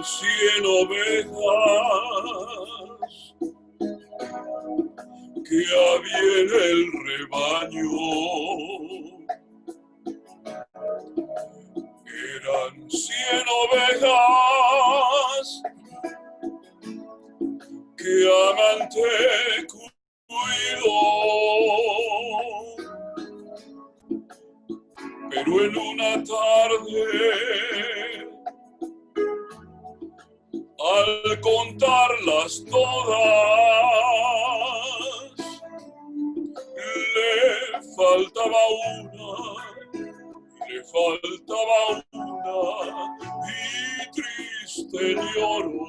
100 ovejas que había en el rebaño. Eran 100 ovejas que amante cuidó. Pero en una tarde, al contarlas todas, le faltaba una y triste lloró.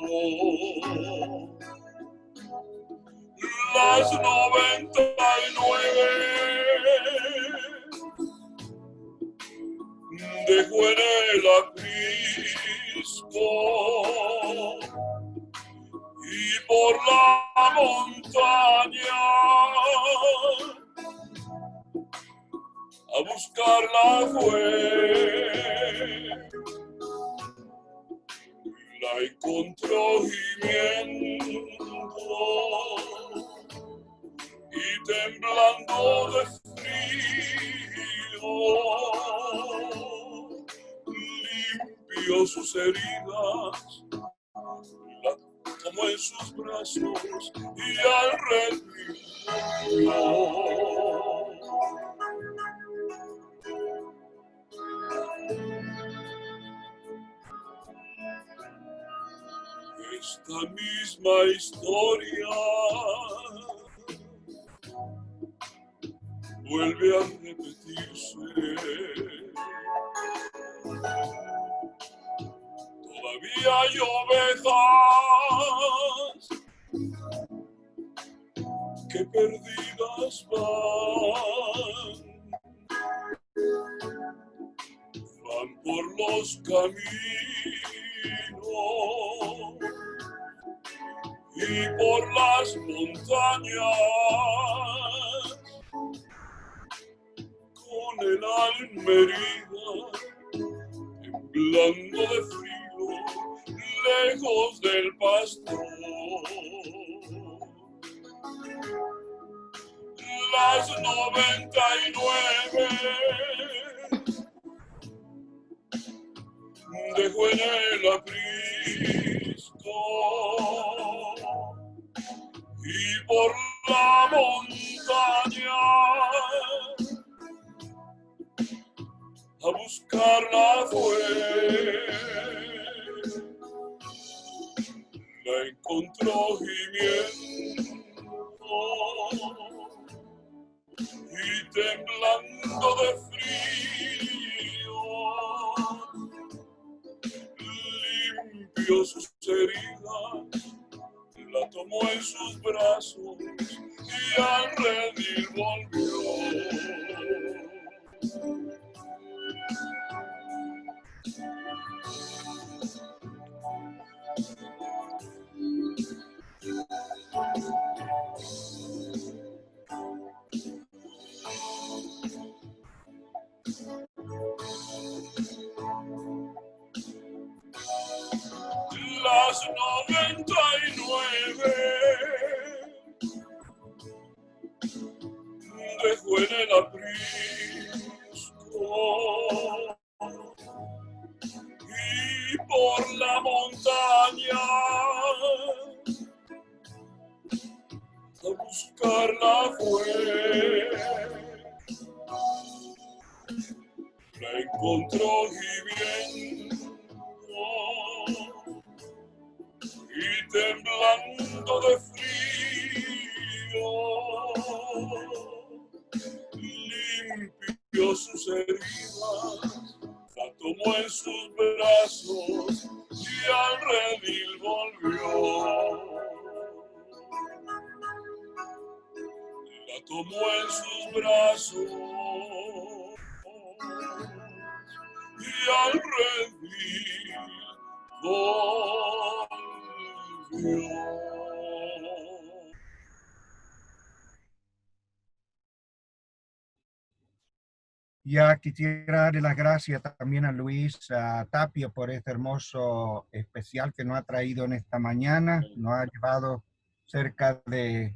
Las 99 dejó en el aprisco y por la montaña a buscarla fue. La encontró gimiendo y temblando de frío. Limpió sus heridas, la tomó en sus brazos y al retiró. Esta misma historia vuelve a repetirse. Todavía hay ovejas que perdidas van por los caminos y por las montañas, con el alma herida, temblando de frío, lejos del pastor. Las 99 dejó en el aprisco y por la montaña a buscarla fue. La encontró gimiendo y temblando de frío. Limpió sus heridas, la tomó en sus brazos y al redil volvió. Las 99 dejó en el aprisco y por la montaña a buscarla fue. La encontró gimiendo y temblando de frío. Limpió sus heridas, la tomó en sus brazos y al redil volvió. La tomó en sus brazos y al redil volvió. Ya quisiera darle las gracias también a Luis Tapia por este hermoso especial que nos ha traído en esta mañana. Nos ha llevado cerca de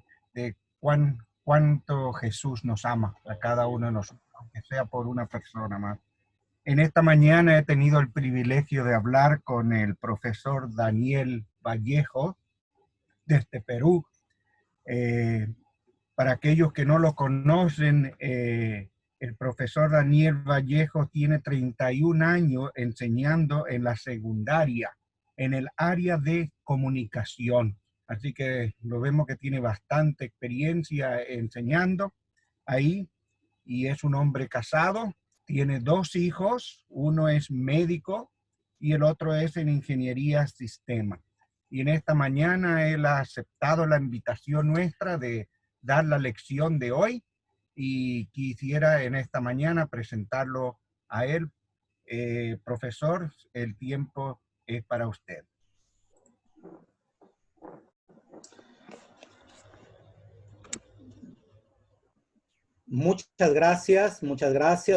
cuánto Jesús nos ama a cada uno de nosotros, aunque sea por una persona más. En esta mañana he tenido el privilegio de hablar con el profesor Daniel Vallejo desde Perú. Para aquellos que no lo conocen, el profesor Daniel Vallejo tiene 31 años enseñando en la secundaria, en el área de comunicación. Así que lo vemos que tiene bastante experiencia enseñando ahí y es un hombre casado, tiene 2 hijos, uno es médico y el otro es en ingeniería sistema. Y en esta mañana él ha aceptado la invitación nuestra de dar la lección de hoy y quisiera en esta mañana presentarlo a él. Profesor, el tiempo es para usted. Muchas gracias,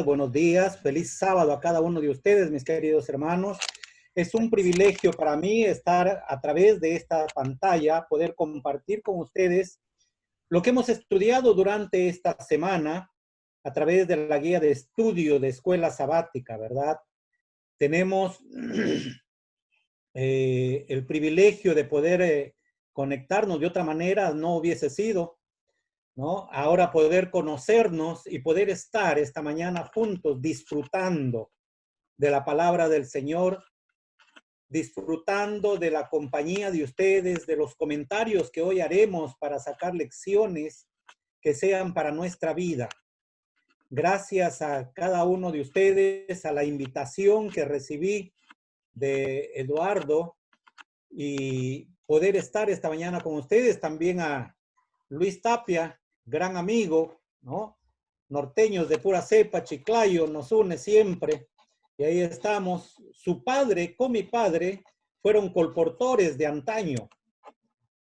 buenos días, feliz sábado a cada uno de ustedes, mis queridos hermanos. Es un privilegio para mí estar a través de esta pantalla, poder compartir con ustedes lo que hemos estudiado durante esta semana a través de la guía de estudio de escuela sabática, ¿verdad? Tenemos el privilegio de poder conectarnos de otra manera, no hubiese sido, ¿no? Ahora poder conocernos y poder estar esta mañana juntos disfrutando de la palabra del Señor, disfrutando de la compañía de ustedes, de los comentarios que hoy haremos para sacar lecciones que sean para nuestra vida. Gracias a cada uno de ustedes, a la invitación que recibí de Eduardo y poder estar esta mañana con ustedes, también a Luis Tapia, gran amigo, ¿no? Norteños de pura cepa, Chiclayo, nos une siempre. Y ahí estamos. Su padre con mi padre fueron colportores de antaño,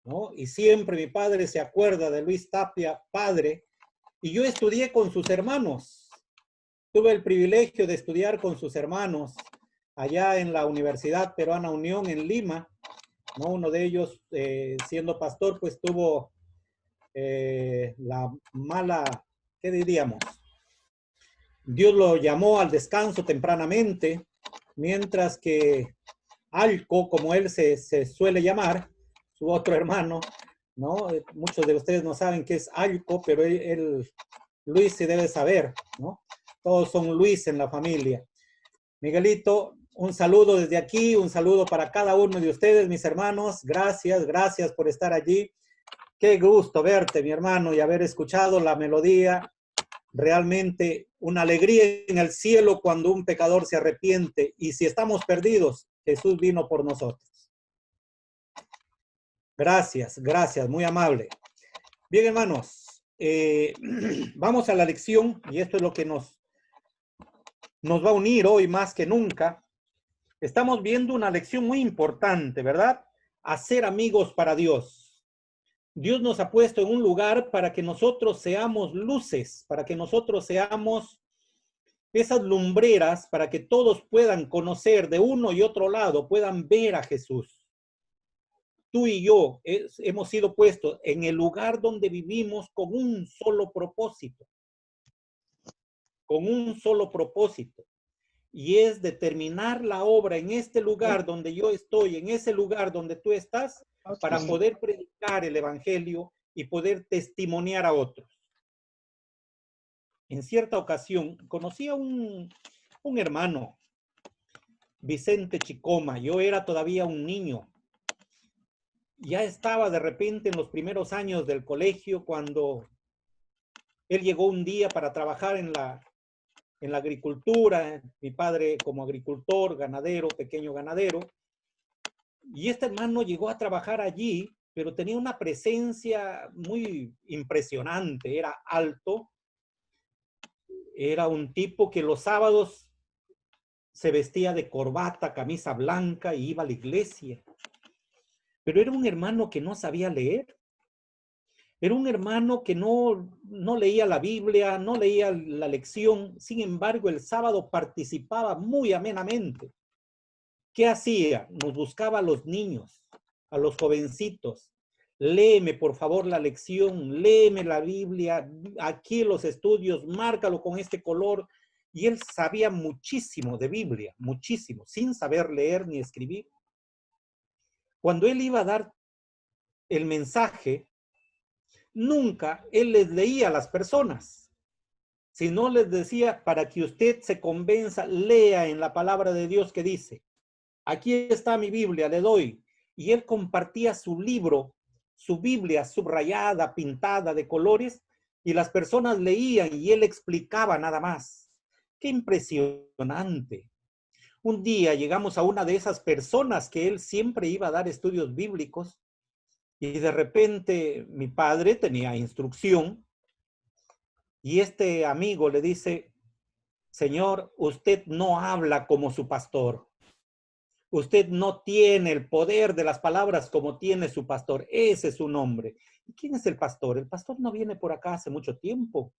¿no? Y siempre mi padre se acuerda de Luis Tapia, padre. Y yo estudié con sus hermanos. Tuve el privilegio de estudiar con sus hermanos allá en la Universidad Peruana Unión en Lima, ¿no? Uno de ellos, siendo pastor, pues tuvo la mala, ¿qué diríamos? Dios lo llamó al descanso tempranamente, mientras que Alco, como él se suele llamar, su otro hermano, ¿no? Muchos de ustedes no saben qué es Alco, pero Luis se debe saber, ¿no? Todos son Luis en la familia. Miguelito, un saludo desde aquí, un saludo para cada uno de ustedes, mis hermanos. Gracias, gracias por estar allí. Qué gusto verte, mi hermano, y haber escuchado la melodía. Realmente una alegría en el cielo cuando un pecador se arrepiente. Y si estamos perdidos, Jesús vino por nosotros. Gracias, gracias, muy amable. Bien, hermanos, vamos a la lección, y esto es lo que nos va a unir hoy más que nunca. Estamos viendo una lección muy importante, ¿verdad? Hacer amigos para Dios. Dios nos ha puesto en un lugar para que nosotros seamos luces, para que nosotros seamos esas lumbreras, para que todos puedan conocer de uno y otro lado, puedan ver a Jesús. Tú y yo hemos sido puestos en el lugar donde vivimos con un solo propósito. Con un solo propósito. Y es determinar la obra en este lugar donde yo estoy, en ese lugar donde tú estás, para poder predicar el evangelio y poder testimoniar a otros. En cierta ocasión conocí a un hermano, Vicente Chicoma. Yo era todavía un niño. Ya estaba de repente en los primeros años del colegio cuando él llegó un día para trabajar en la agricultura, mi padre como agricultor, ganadero, pequeño ganadero. Y este hermano llegó a trabajar allí, pero tenía una presencia muy impresionante. Era alto, era un tipo que los sábados se vestía de corbata, camisa blanca y iba a la iglesia. Pero era un hermano que no sabía leer. Era un hermano que no leía la Biblia, no leía la lección. Sin embargo, el sábado participaba muy amenamente. ¿Qué hacía? Nos buscaba a los niños, a los jovencitos. Léeme, por favor, la lección, léeme la Biblia, aquí los estudios, márcalo con este color. Y él sabía muchísimo de Biblia, muchísimo, sin saber leer ni escribir. Cuando él iba a dar el mensaje, nunca él les leía a las personas, sino les decía, para que usted se convenza, lea en la palabra de Dios que dice, aquí está mi Biblia, le doy. Y él compartía su libro, su Biblia subrayada, pintada de colores, y las personas leían y él explicaba nada más. ¡Qué impresionante! Un día llegamos a una de esas personas que él siempre iba a dar estudios bíblicos, y de repente mi padre tenía instrucción, y este amigo le dice, señor, usted no habla como su pastor. Usted no tiene el poder de las palabras como tiene su pastor. Ese es su nombre. ¿Y quién es el pastor? El pastor no viene por acá hace mucho tiempo.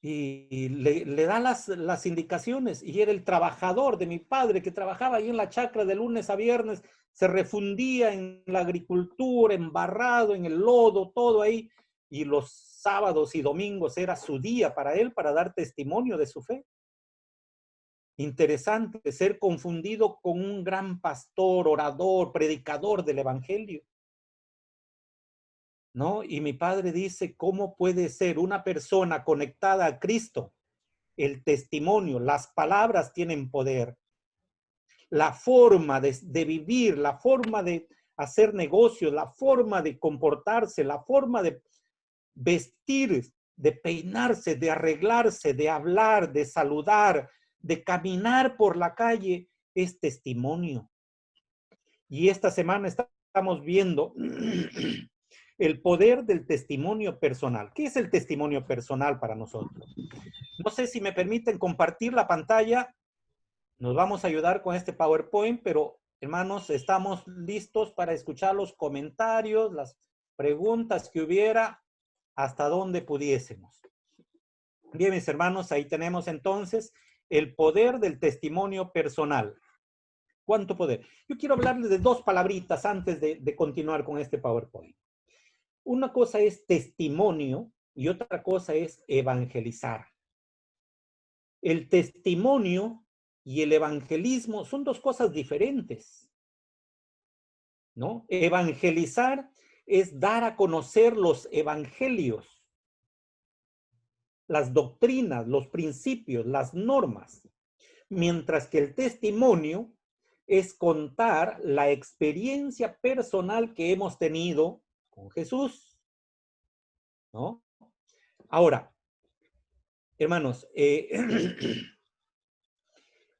Y le da las indicaciones. Y era el trabajador de mi padre que trabajaba ahí en la chacra de lunes a viernes. Se refundía en la agricultura, embarrado en el lodo, todo ahí. Y los sábados y domingos era su día para él, para dar testimonio de su fe. Interesante ser confundido con un gran pastor, orador, predicador del evangelio, ¿no? Y mi padre dice, ¿cómo puede ser una persona conectada a Cristo? El testimonio, las palabras tienen poder. La forma de vivir, la forma de hacer negocios, la forma de comportarse, la forma de vestir, de peinarse, de arreglarse, de hablar, de saludar, de caminar por la calle, es testimonio. Y esta semana estamos viendo el poder del testimonio personal. ¿Qué es el testimonio personal para nosotros? No sé si me permiten compartir la pantalla. Nos vamos a ayudar con este PowerPoint, pero hermanos, estamos listos para escuchar los comentarios, las preguntas que hubiera, hasta donde pudiésemos. Bien, mis hermanos, ahí tenemos entonces el poder del testimonio personal. ¿Cuánto poder? Yo quiero hablarles de dos palabritas antes de continuar con este PowerPoint. Una cosa es testimonio y otra cosa es evangelizar. El testimonio y el evangelismo son dos cosas diferentes, ¿no? Evangelizar es dar a conocer los evangelios, las doctrinas, los principios, las normas, mientras que el testimonio es contar la experiencia personal que hemos tenido con Jesús, ¿no? Ahora, hermanos,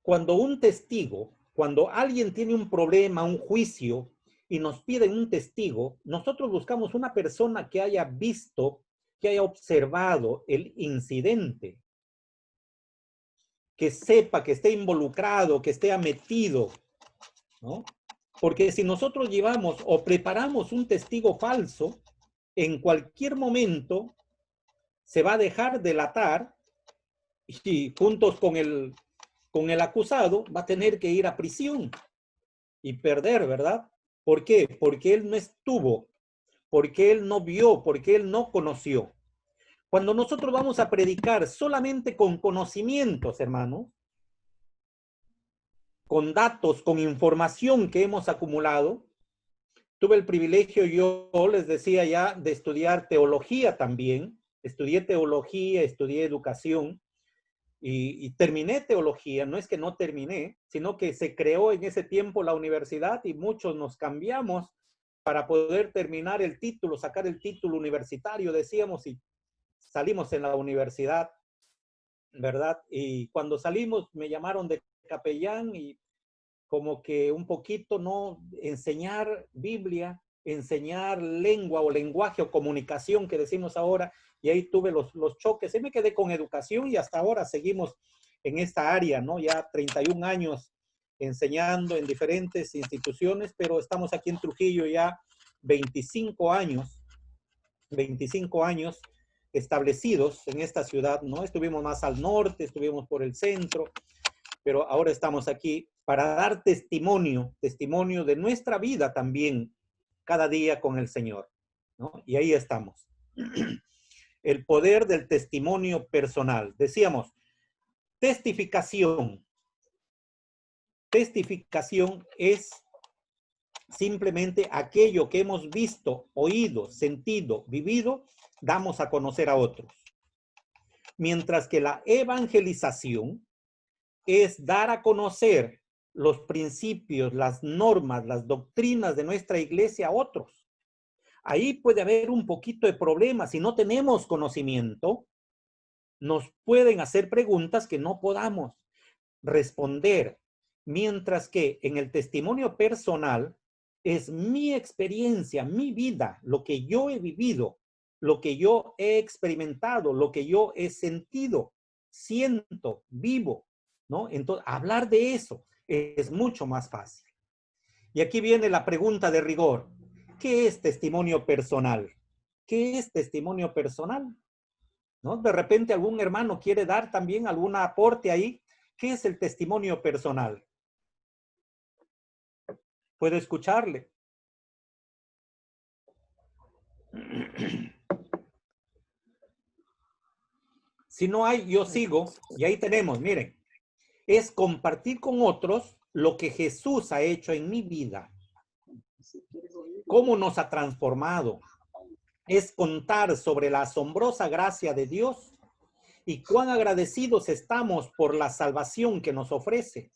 cuando un testigo, cuando alguien tiene un problema, un juicio, y nos piden un testigo, nosotros buscamos una persona que haya visto, que haya observado el incidente, que sepa, que esté involucrado, que esté metido, ¿no? Porque si nosotros llevamos o preparamos un testigo falso, en cualquier momento se va a dejar delatar y juntos con el acusado va a tener que ir a prisión y perder, ¿verdad? ¿Por qué? Porque él no estuvo, porque él no vio, porque él no conoció. Cuando nosotros vamos a predicar solamente con conocimientos, hermanos, con datos, con información que hemos acumulado, tuve el privilegio, yo les decía ya, de estudiar teología también. Estudié teología, estudié educación y terminé teología. No es que no terminé, sino que se creó en ese tiempo la universidad y muchos nos cambiamos para poder terminar el título, sacar el título universitario, decíamos, y salimos en la universidad, ¿verdad? Y cuando salimos me llamaron de capellán y como que un poquito, ¿no? Enseñar Biblia, enseñar lengua o lenguaje o comunicación que decimos ahora, y ahí tuve los choques. Y me quedé con educación y hasta ahora seguimos en esta área, ¿no? Ya 31 años enseñando en diferentes instituciones, pero estamos aquí en Trujillo ya 25 años establecidos en esta ciudad, ¿no? Estuvimos más al norte, estuvimos por el centro, pero ahora estamos aquí para dar testimonio de nuestra vida también, cada día con el Señor, ¿no? Y ahí estamos. El poder del testimonio personal. Decíamos, testificación. Testificación es simplemente aquello que hemos visto, oído, sentido, vivido, damos a conocer a otros. Mientras que la evangelización es dar a conocer los principios, las normas, las doctrinas de nuestra iglesia a otros. Ahí puede haber un poquito de problema. Si no tenemos conocimiento, nos pueden hacer preguntas que no podamos responder. Mientras que en el testimonio personal es mi experiencia, mi vida, lo que yo he vivido, lo que yo he experimentado, lo que yo he sentido, siento, vivo, ¿no? Entonces, hablar de eso es mucho más fácil. Y aquí viene la pregunta de rigor. ¿Qué es testimonio personal? ¿Qué es testimonio personal? ¿No? De repente algún hermano quiere dar también algún aporte ahí. ¿Qué es el testimonio personal? Puedo escucharle. Si no hay, yo sigo. Y ahí tenemos, miren. Es compartir con otros lo que Jesús ha hecho en mi vida. Cómo nos ha transformado. Es contar sobre la asombrosa gracia de Dios y cuán agradecidos estamos por la salvación que nos ofrece.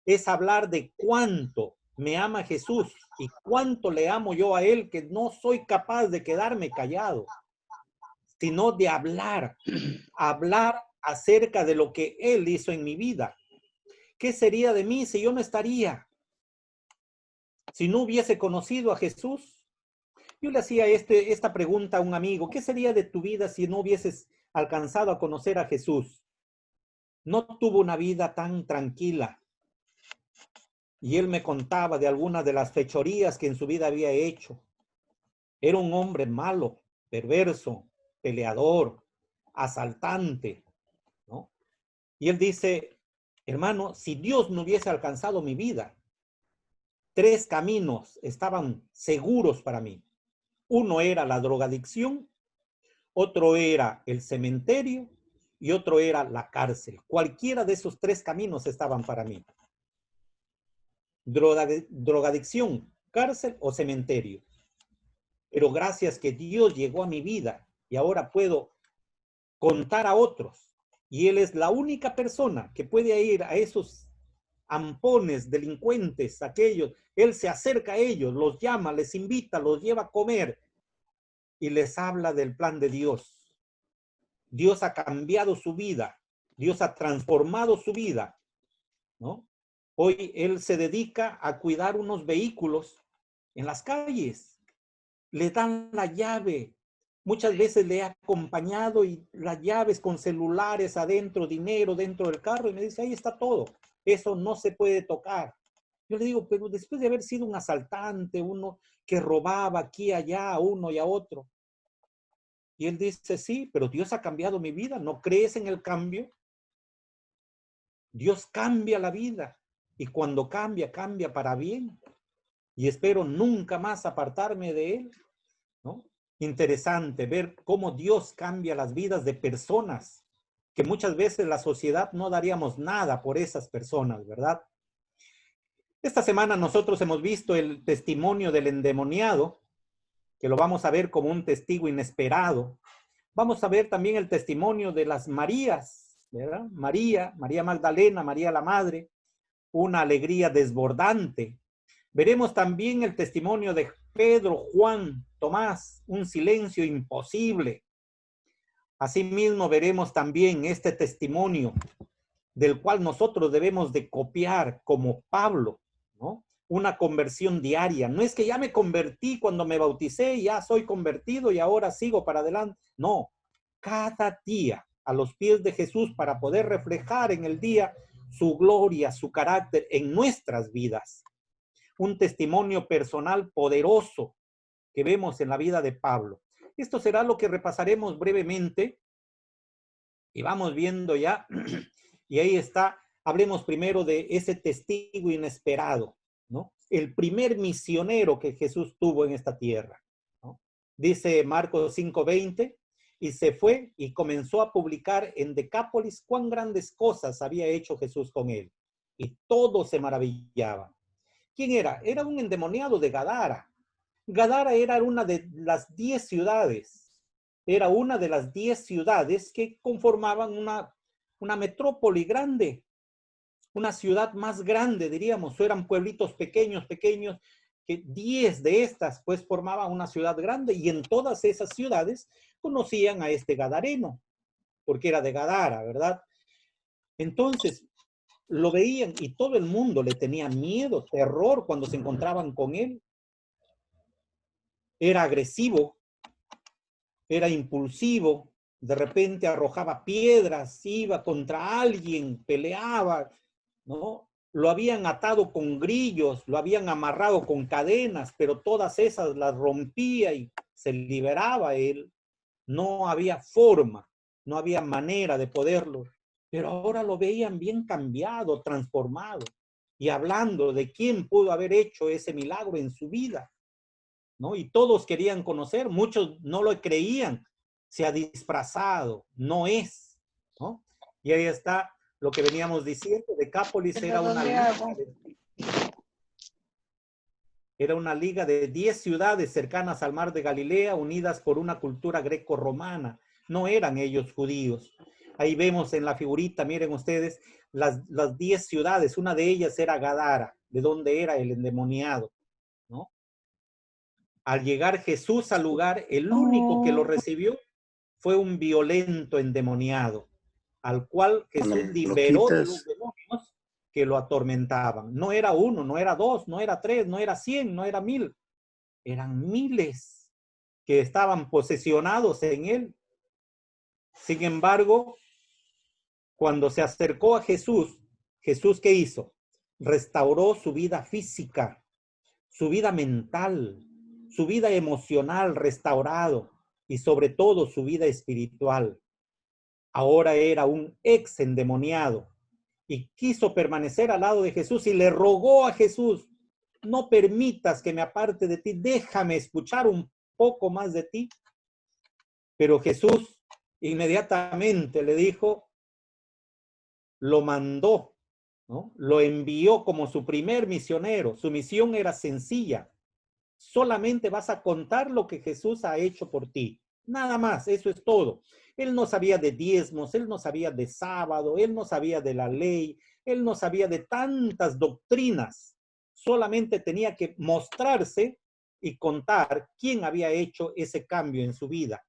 Es hablar de cuánto me ama Jesús y cuánto le amo yo a Él, que no soy capaz de quedarme callado, sino de hablar acerca de lo que Él hizo en mi vida. ¿Qué sería de mí si yo no estaría? Si no hubiese conocido a Jesús. Yo le hacía esta pregunta a un amigo. ¿Qué sería de tu vida si no hubieses alcanzado a conocer a Jesús? No tuvo una vida tan tranquila. Y él me contaba de algunas de las fechorías que en su vida había hecho. Era un hombre malo, perverso, peleador, asaltante, ¿no? Y él dice, hermano, si Dios no hubiese alcanzado mi vida, 3 caminos estaban seguros para mí. Uno era la drogadicción, otro era el cementerio y otro era la cárcel. Cualquiera de esos 3 caminos estaban para mí. Drogadicción, cárcel o cementerio. Pero gracias que Dios llegó a mi vida y ahora puedo contar a otros. Y Él es la única persona que puede ir a esos ampones, delincuentes, aquellos. Él se acerca a ellos, los llama, les invita, los lleva a comer y les habla del plan de Dios. Dios ha cambiado su vida. Dios ha transformado su vida, ¿no? Hoy él se dedica a cuidar unos vehículos en las calles. Le dan la llave. Muchas veces le he acompañado y las llaves con celulares adentro, dinero dentro del carro y me dice, ahí está todo. Eso no se puede tocar. Yo le digo, pero después de haber sido un asaltante, uno que robaba aquí y allá a uno y a otro. Y él dice, sí, pero Dios ha cambiado mi vida. ¿No crees en el cambio? Dios cambia la vida. Y cuando cambia, cambia para bien. Y espero nunca más apartarme de Él, ¿no? Interesante ver cómo Dios cambia las vidas de personas, que muchas veces la sociedad no daríamos nada por esas personas, ¿verdad? Esta semana nosotros hemos visto el testimonio del endemoniado, que lo vamos a ver como un testigo inesperado. Vamos a ver también el testimonio de las Marías, ¿verdad? María Magdalena, María la Madre, una alegría desbordante. Veremos también el testimonio de Pedro, Juan, Tomás, un silencio imposible. Asimismo veremos también este testimonio del cual nosotros debemos de copiar como Pablo, ¿no? Una conversión diaria. No es que ya me convertí cuando me bauticé, ya soy convertido y ahora sigo para adelante. No, cada día a los pies de Jesús para poder reflejar en el día su gloria, su carácter en nuestras vidas. un testimonio personal poderoso que vemos en la vida de Pablo. Esto será lo que repasaremos brevemente y vamos viendo ya. Y ahí está, hablemos primero de ese testigo inesperado, ¿no? El primer misionero que Jesús tuvo en esta tierra, ¿no? Dice Marcos 5:20, y se fue y comenzó a publicar en Decápolis cuán grandes cosas había hecho Jesús con él. Y todos se maravillaban. ¿Quién era? Era un endemoniado de Gadara. Gadara era una de las 10 ciudades. Era una de las 10 ciudades que conformaban una metrópoli grande, una ciudad más grande, diríamos. Eran pueblitos pequeños, que 10 de estas pues formaban una ciudad grande, y en todas esas ciudades conocían a este gadareno, porque era de Gadara, ¿verdad? Entonces, lo veían y todo el mundo le tenía miedo, terror cuando se encontraban con él. Era agresivo, era impulsivo, de repente arrojaba piedras, iba contra alguien, peleaba, ¿no? Lo habían atado con grillos, lo habían amarrado con cadenas, pero todas esas las rompía y se liberaba él. No había forma, no había manera de poderlo, pero ahora lo veían bien cambiado, transformado, y hablando de quién pudo haber hecho ese milagro en su vida, ¿no? Y todos querían conocer, muchos no lo creían, se ha disfrazado, no es, ¿no? Y ahí está lo que veníamos diciendo, Decápolis era una liga de 10 ciudades cercanas al mar de Galilea, unidas por una cultura greco-romana. No eran ellos judíos. Ahí vemos en la figurita, miren ustedes, las 10 ciudades. Una de ellas era Gadara, de donde era el endemoniado, ¿no? Al llegar Jesús al lugar, el único que lo recibió fue un violento endemoniado, al cual Jesús liberó de los demonios que lo atormentaban. No era uno, no era dos, no era tres, no era 100, no era 1000. Eran miles que estaban posesionados en él. Sin embargo, cuando se acercó a Jesús, ¿Jesús qué hizo? Restauró su vida física, su vida mental, su vida emocional restaurado, y sobre todo su vida espiritual. Ahora era un ex endemoniado y quiso permanecer al lado de Jesús y le rogó a Jesús: no permitas que me aparte de ti, déjame escuchar un poco más de ti. Pero Jesús inmediatamente le dijo, lo mandó, ¿no? Lo envió como su primer misionero. Su misión era sencilla: solamente vas a contar lo que Jesús ha hecho por ti. Nada más, eso es todo. Él no sabía de diezmos, él no sabía de sábado, él no sabía de la ley, él no sabía de tantas doctrinas. Solamente tenía que mostrarse y contar quién había hecho ese cambio en su vida.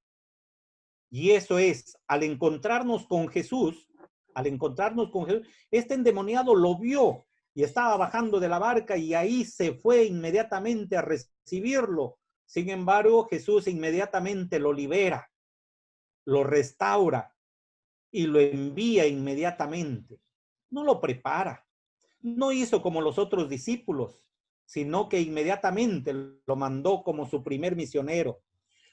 Y eso es, al encontrarnos con Jesús, este endemoniado lo vio y estaba bajando de la barca, y ahí se fue inmediatamente a recibirlo. Sin embargo, Jesús inmediatamente lo libera, lo restaura y lo envía inmediatamente. No lo prepara. No hizo como los otros discípulos, sino que inmediatamente lo mandó como su primer misionero.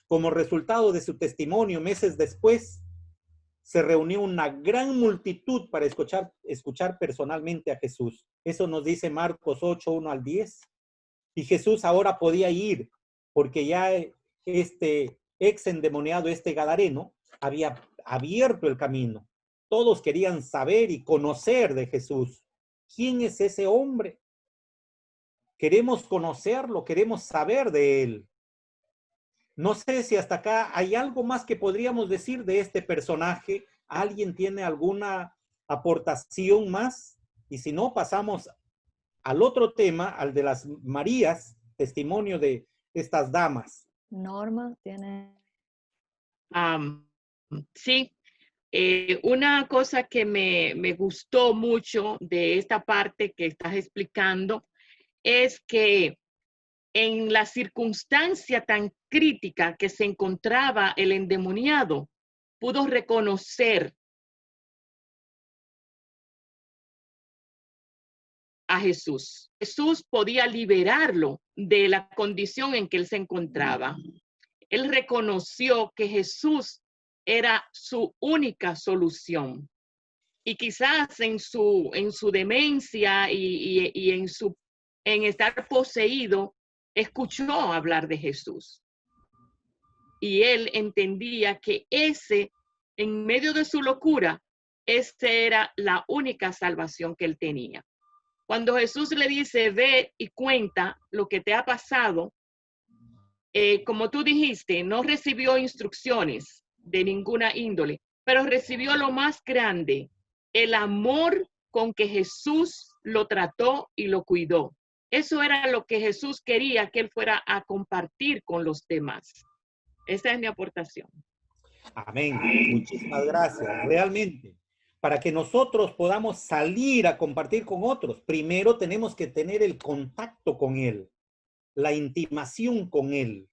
Como resultado de su testimonio, meses después, se reunió una gran multitud para escuchar personalmente a Jesús. Eso nos dice Marcos 8, 1 al 10. Y Jesús ahora podía ir, porque ya este ex endemoniado, este gadareno, había abierto el camino. Todos querían saber y conocer de Jesús. ¿Quién es ese hombre? Queremos conocerlo, queremos saber de él. No sé si hasta acá hay algo más que podríamos decir de este personaje. ¿Alguien tiene alguna aportación más? Y si no, pasamos al otro tema, al de las Marías, testimonio de estas damas. Norma tiene... Sí, una cosa que me gustó mucho de esta parte que estás explicando es que en la circunstancia tan crítica que se encontraba el endemoniado, pudo reconocer a Jesús. Jesús podía liberarlo de la condición en que él se encontraba. Él reconoció que Jesús era su única solución. Y quizás en su demencia y en estar poseído, escuchó hablar de Jesús. Y él entendía que en medio de su locura, esa era la única salvación que él tenía. Cuando Jesús le dice, ve y cuenta lo que te ha pasado, como tú dijiste, no recibió instrucciones de ninguna índole, pero recibió lo más grande, el amor con que Jesús lo trató y lo cuidó. Eso era lo que Jesús quería que él fuera a compartir con los demás. Esa es mi aportación. Amén. Muchísimas gracias. Realmente, para que nosotros podamos salir a compartir con otros, primero tenemos que tener el contacto con Él, la intimación con Él,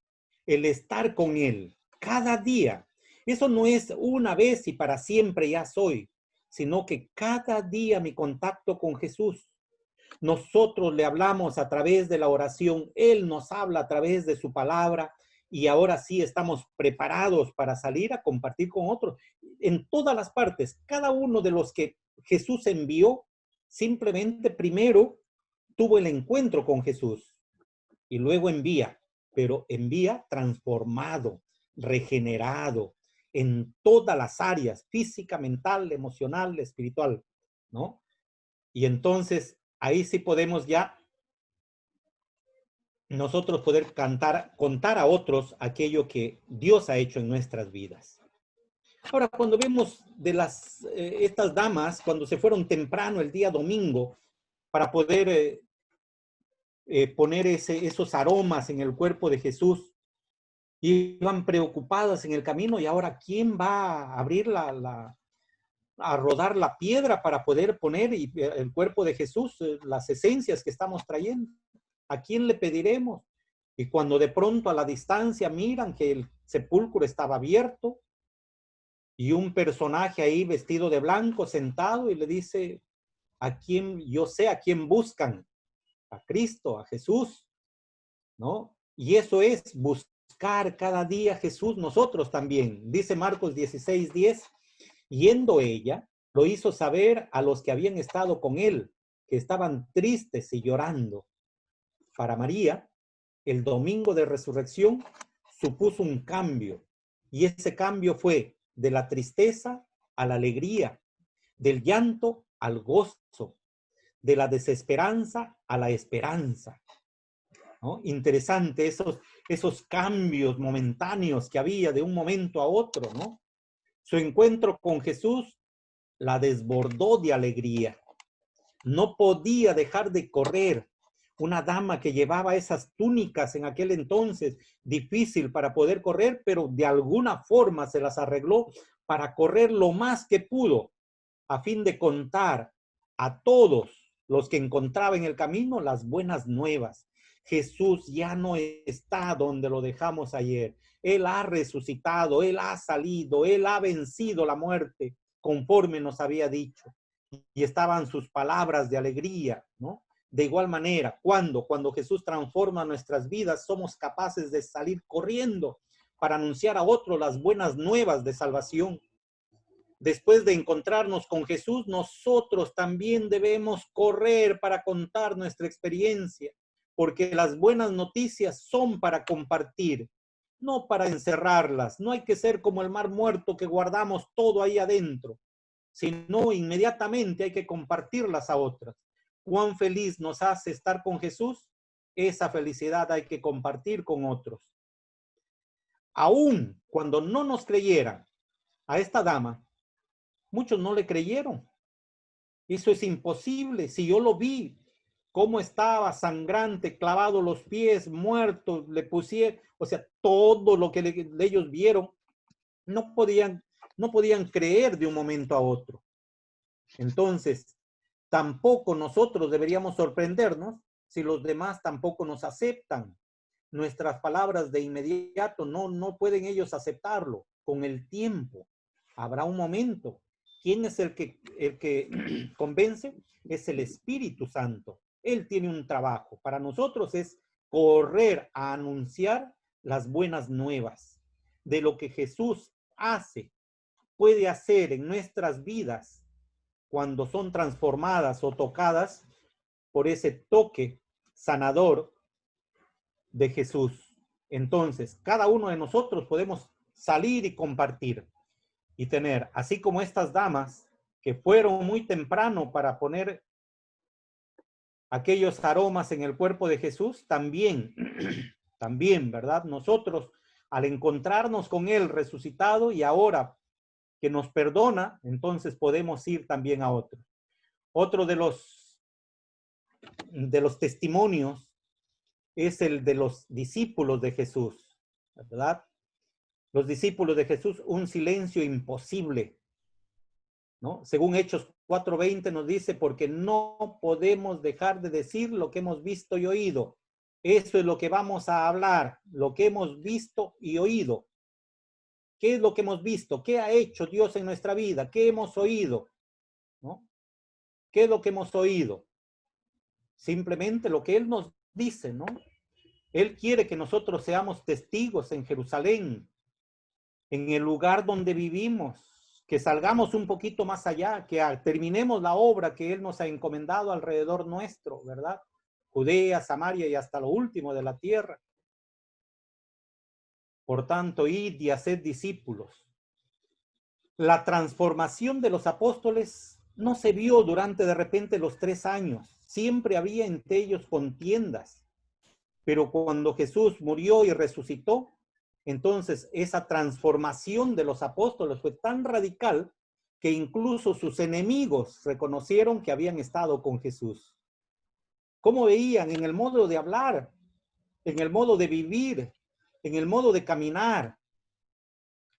el estar con Él cada día. Eso no es una vez y para siempre ya soy, sino que cada día mi contacto con Jesús. Nosotros le hablamos a través de la oración, Él nos habla a través de su palabra y ahora sí estamos preparados para salir a compartir con otros. En todas las partes, cada uno de los que Jesús envió, simplemente primero tuvo el encuentro con Jesús y luego envía, pero envía transformado, regenerado en todas las áreas, física, mental, emocional, espiritual, ¿no? Y entonces ahí sí podemos ya nosotros poder contar a otros aquello que Dios ha hecho en nuestras vidas. Ahora, cuando vemos de estas damas, cuando se fueron temprano el día domingo para poder poner esos aromas en el cuerpo de Jesús, iban preocupadas en el camino y ahora ¿quién va a abrir a rodar la piedra para poder poner el cuerpo de Jesús, las esencias que estamos trayendo? ¿A quién le pediremos? Y cuando de pronto a la distancia miran que el sepulcro estaba abierto y un personaje ahí vestido de blanco sentado y le dice, yo sé a quién buscan, a Cristo, a Jesús, ¿no? Y eso es buscar cada día a Jesús nosotros también. Dice Marcos 16:10, yendo ella, lo hizo saber a los que habían estado con él, que estaban tristes y llorando. Para María, el domingo de resurrección supuso un cambio, y ese cambio fue de la tristeza a la alegría, del llanto al gozo, de la desesperanza a la esperanza, ¿no? Interesante esos cambios momentáneos que había de un momento a otro, ¿no? Su encuentro con Jesús la desbordó de alegría. No podía dejar de correr. Una dama que llevaba esas túnicas en aquel entonces, difícil para poder correr, pero de alguna forma se las arregló para correr lo más que pudo, a fin de contar a todos los que encontraba en el camino las buenas nuevas. Jesús ya no está donde lo dejamos ayer. Él ha resucitado, Él ha salido, Él ha vencido la muerte, conforme nos había dicho. Y estaban sus palabras de alegría, ¿no? De igual manera, cuando Jesús transforma nuestras vidas, somos capaces de salir corriendo para anunciar a otros las buenas nuevas de salvación. Después de encontrarnos con Jesús, nosotros también debemos correr para contar nuestra experiencia, porque las buenas noticias son para compartir, no para encerrarlas. No hay que ser como el mar muerto que guardamos todo ahí adentro, sino inmediatamente hay que compartirlas a otras. Cuán feliz nos hace estar con Jesús, esa felicidad hay que compartir con otros. Aún cuando no nos creyeran a esta dama, muchos no le creyeron. Eso es imposible. Si yo lo vi, cómo estaba sangrante, clavado los pies, muerto, le pusieron, o sea, todo lo que ellos vieron, no podían creer de un momento a otro. Entonces, tampoco nosotros deberíamos sorprendernos si los demás tampoco nos aceptan. Nuestras palabras de inmediato no pueden ellos aceptarlo. Con el tiempo habrá un momento. ¿Quién es el que convence? Es el Espíritu Santo. Él tiene un trabajo. Para nosotros es correr a anunciar las buenas nuevas de lo que Jesús hace, puede hacer en nuestras vidas cuando son transformadas o tocadas por ese toque sanador de Jesús. Entonces, cada uno de nosotros podemos salir y compartir y tener, así como estas damas que fueron muy temprano para poner aquellos aromas en el cuerpo de Jesús, también, ¿verdad? Nosotros, al encontrarnos con Él resucitado y ahora que nos perdona, entonces podemos ir también a otros. Otro de los testimonios es el de los discípulos de Jesús, ¿verdad? Los discípulos de Jesús, un silencio imposible, ¿no? Según Hechos 4:20 nos dice, porque no podemos dejar de decir lo que hemos visto y oído. Eso es lo que vamos a hablar, lo que hemos visto y oído. ¿Qué es lo que hemos visto? ¿Qué ha hecho Dios en nuestra vida? ¿Qué hemos oído? ¿No? ¿Qué es lo que hemos oído? Simplemente lo que Él nos dice, ¿no? Él quiere que nosotros seamos testigos en Jerusalén, en el lugar donde vivimos, que salgamos un poquito más allá, que terminemos la obra que Él nos ha encomendado alrededor nuestro, ¿verdad? Judea, Samaria y hasta lo último de la tierra. Por tanto, id y haced discípulos. La transformación de los apóstoles no se vio durante de repente los 3 años. Siempre había entre ellos contiendas. Pero cuando Jesús murió y resucitó, entonces esa transformación de los apóstoles fue tan radical que incluso sus enemigos reconocieron que habían estado con Jesús. ¿Cómo veían? En el modo de hablar, en el modo de vivir, en el modo de caminar.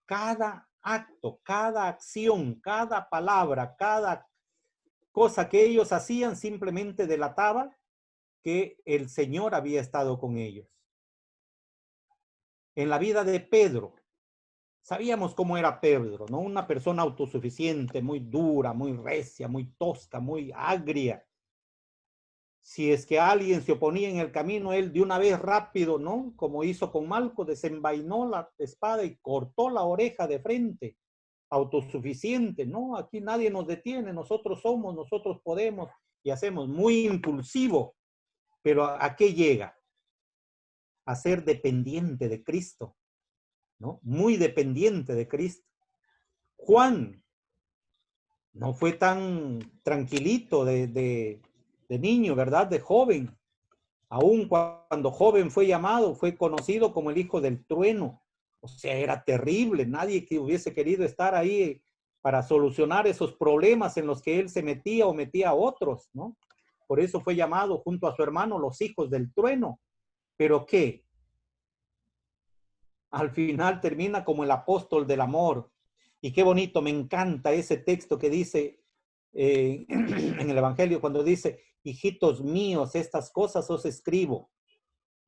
Cada acto, cada acción, cada palabra, cada cosa que ellos hacían simplemente delataba que el Señor había estado con ellos. En la vida de Pedro, sabíamos cómo era Pedro, ¿no? Una persona autosuficiente, muy dura, muy recia, muy tosca, muy agria. Si es que alguien se oponía en el camino, él de una vez rápido, ¿no? Como hizo con Malco, desenvainó la espada y cortó la oreja de frente. Autosuficiente, ¿no? Aquí nadie nos detiene, nosotros somos, nosotros podemos y hacemos. Muy impulsivo, pero ¿a qué llega? A ser dependiente de Cristo, ¿no? Muy dependiente de Cristo. Juan no fue tan tranquilito de niño, ¿verdad? De joven. Aún cuando joven fue llamado, fue conocido como el hijo del trueno. O sea, era terrible. Nadie que hubiese querido estar ahí para solucionar esos problemas en los que él se metía o metía a otros, ¿no? Por eso fue llamado junto a su hermano los hijos del trueno. ¿Pero qué? Al final termina como el apóstol del amor. Y qué bonito, me encanta ese texto que dice en el Evangelio cuando dice, hijitos míos, estas cosas os escribo.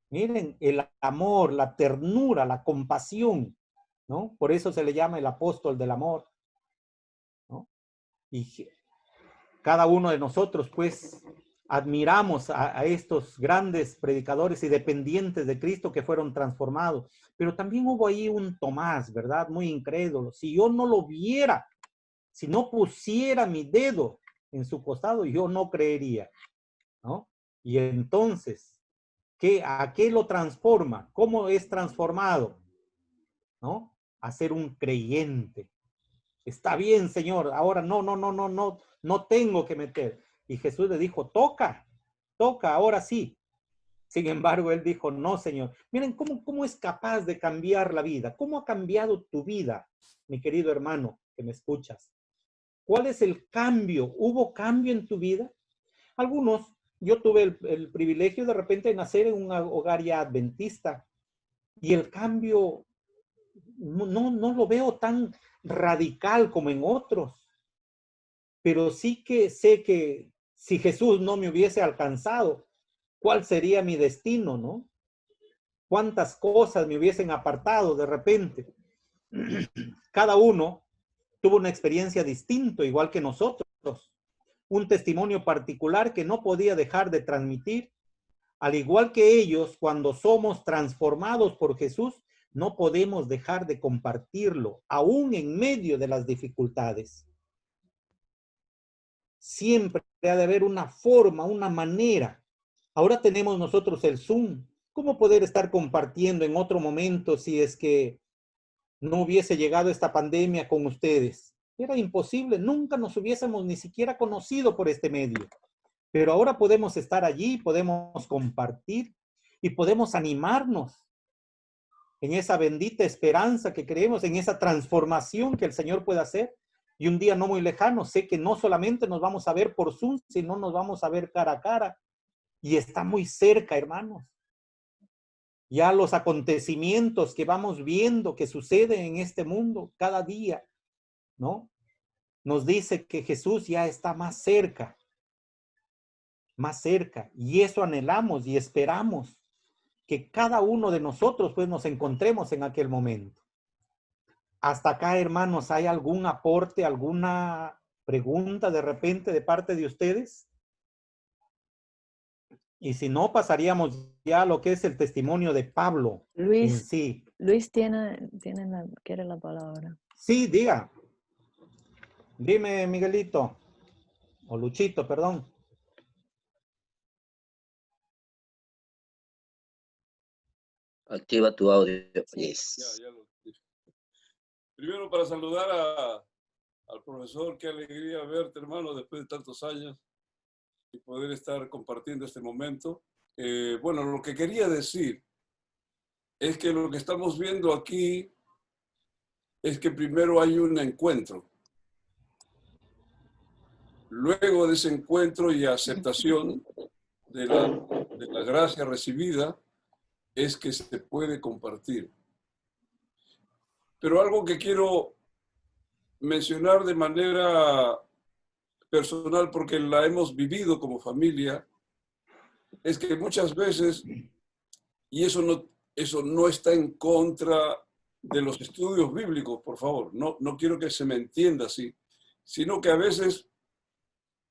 Miren, el amor, la ternura, la compasión, ¿no? Por eso se le llama el apóstol del amor, ¿no? Y cada uno de nosotros, pues, admiramos a estos grandes predicadores y dependientes de Cristo que fueron transformados. Pero también hubo ahí un Tomás, ¿verdad? Muy incrédulo. Si yo no lo viera, si no pusiera mi dedo en su costado, yo no creería, ¿no? Y entonces, ¿a qué lo transforma? ¿Cómo es transformado? ¿No? A ser un creyente. Está bien, Señor, ahora no tengo que meter. Y Jesús le dijo, toca, ahora sí. Sin embargo, él dijo, no, Señor. Miren cómo es capaz de cambiar la vida. ¿Cómo ha cambiado tu vida, mi querido hermano que me escuchas? ¿Cuál es el cambio? ¿Hubo cambio en tu vida? Algunos, yo tuve el privilegio de repente de nacer en un hogar ya adventista y el cambio no lo veo tan radical como en otros. Pero sí que sé que si Jesús no me hubiese alcanzado, ¿cuál sería mi destino, no? ¿Cuántas cosas me hubiesen apartado de repente? Cada uno tuvo una experiencia distinta, igual que nosotros. un testimonio particular que no podía dejar de transmitir. Al igual que ellos, cuando somos transformados por Jesús, no podemos dejar de compartirlo, aún en medio de las dificultades. Siempre ha de haber una forma, una manera. Ahora tenemos nosotros el Zoom. ¿Cómo poder estar compartiendo en otro momento si es que no hubiese llegado esta pandemia con ustedes? Era imposible, nunca nos hubiésemos ni siquiera conocido por este medio. Pero ahora podemos estar allí, podemos compartir y podemos animarnos en esa bendita esperanza que creemos, en esa transformación que el Señor puede hacer. Y un día no muy lejano, sé que no solamente nos vamos a ver por Zoom, sino nos vamos a ver cara a cara. Y está muy cerca, hermanos. Ya los acontecimientos que vamos viendo que suceden en este mundo cada día, ¿no? Nos dice que Jesús ya está más cerca. Más cerca, y eso anhelamos y esperamos, que cada uno de nosotros pues nos encontremos en aquel momento. Hasta acá, hermanos, ¿hay algún aporte, alguna pregunta de repente de parte de ustedes? Y si no, pasaríamos ya a lo que es el testimonio de Pablo en Luis, sí. Luis quiere la palabra. Sí, diga. Dime, Miguelito, o Luchito, perdón. Activa tu audio. Sí. Yes. Ya lo dije. Primero, para saludar al profesor, qué alegría verte, hermano, después de tantos años y poder estar compartiendo este momento. Bueno, lo que quería decir es que lo que estamos viendo aquí es que primero hay un encuentro. Luego de ese encuentro y aceptación de la gracia recibida, es que se puede compartir. Pero algo que quiero mencionar de manera personal, porque la hemos vivido como familia, es que muchas veces, y eso no está en contra de los estudios bíblicos, por favor, no quiero que se me entienda así, sino que a veces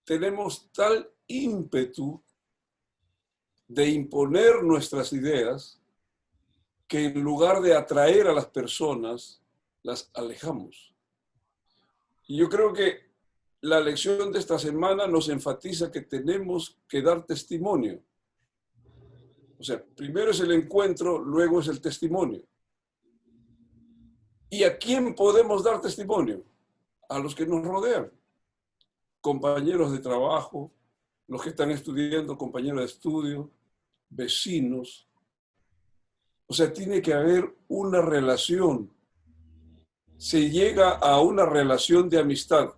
tenemos tal ímpetu de imponer nuestras ideas que en lugar de atraer a las personas, las alejamos. Y yo creo que la lección de esta semana nos enfatiza que tenemos que dar testimonio. O sea, primero es el encuentro, luego es el testimonio. ¿Y a quién podemos dar testimonio? A los que nos rodean. Compañeros de trabajo, los que están estudiando, compañeros de estudio, vecinos. O sea, tiene que haber una relación. Se llega a una relación de amistad.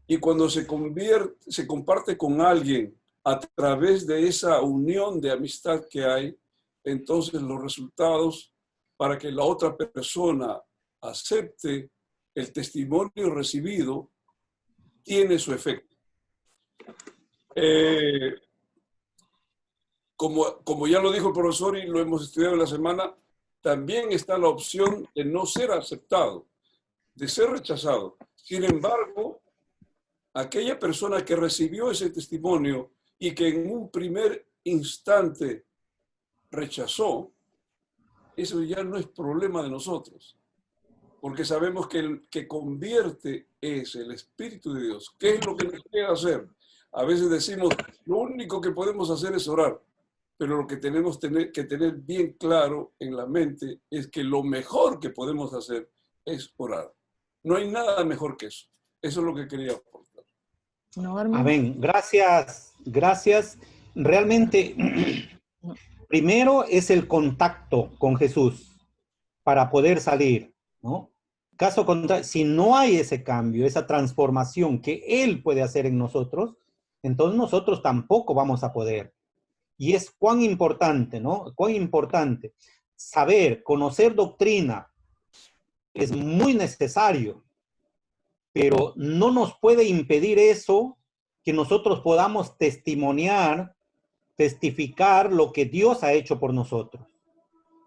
Y cuando se comparte con alguien a través de esa unión de amistad que hay, entonces los resultados para que la otra persona acepte el testimonio recibido tiene su efecto. Como ya lo dijo el profesor y lo hemos estudiado en la semana, también está la opción de no ser aceptado, de ser rechazado. Sin embargo, aquella persona que recibió ese testimonio y que en un primer instante rechazó, eso ya no es problema de nosotros, porque sabemos que el que convierte es el Espíritu de Dios. ¿Qué es lo que nos queda hacer? A veces decimos, lo único que podemos hacer es orar, pero lo que tenemos que tener bien claro en la mente es que lo mejor que podemos hacer es orar. No hay nada mejor que eso. Eso es lo que quería aportar. Norma. Amén. Gracias, gracias. Realmente, primero es el contacto con Jesús para poder salir, ¿no? Caso contrario, si no hay ese cambio, esa transformación que Él puede hacer en nosotros, entonces nosotros tampoco vamos a poder. Y es cuán importante, ¿no? Cuán importante. Saber, conocer doctrina es muy necesario, pero no nos puede impedir eso que nosotros podamos testificar lo que Dios ha hecho por nosotros.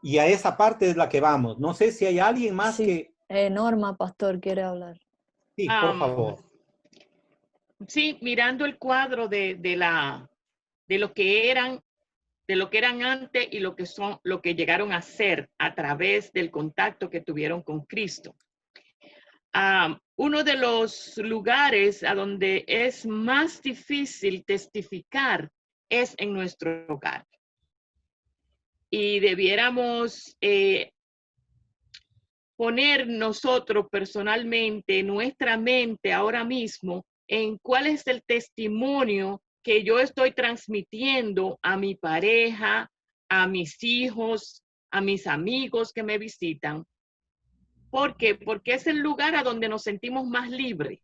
Y a esa parte es la que vamos. No sé si hay alguien más Sí. que... Norma, pastor, quiere hablar. Sí, por favor. Sí, mirando el cuadro de lo que eran, de lo que eran antes y lo que son, lo que llegaron a ser a través del contacto que tuvieron con Cristo. Uno de los lugares a donde es más difícil testificar es en nuestro hogar. Y debiéramos poner nosotros personalmente nuestra mente ahora mismo en cuál es el testimonio que yo estoy transmitiendo a mi pareja, a mis hijos, a mis amigos que me visitan. ¿Por qué? Porque es el lugar a donde nos sentimos más libres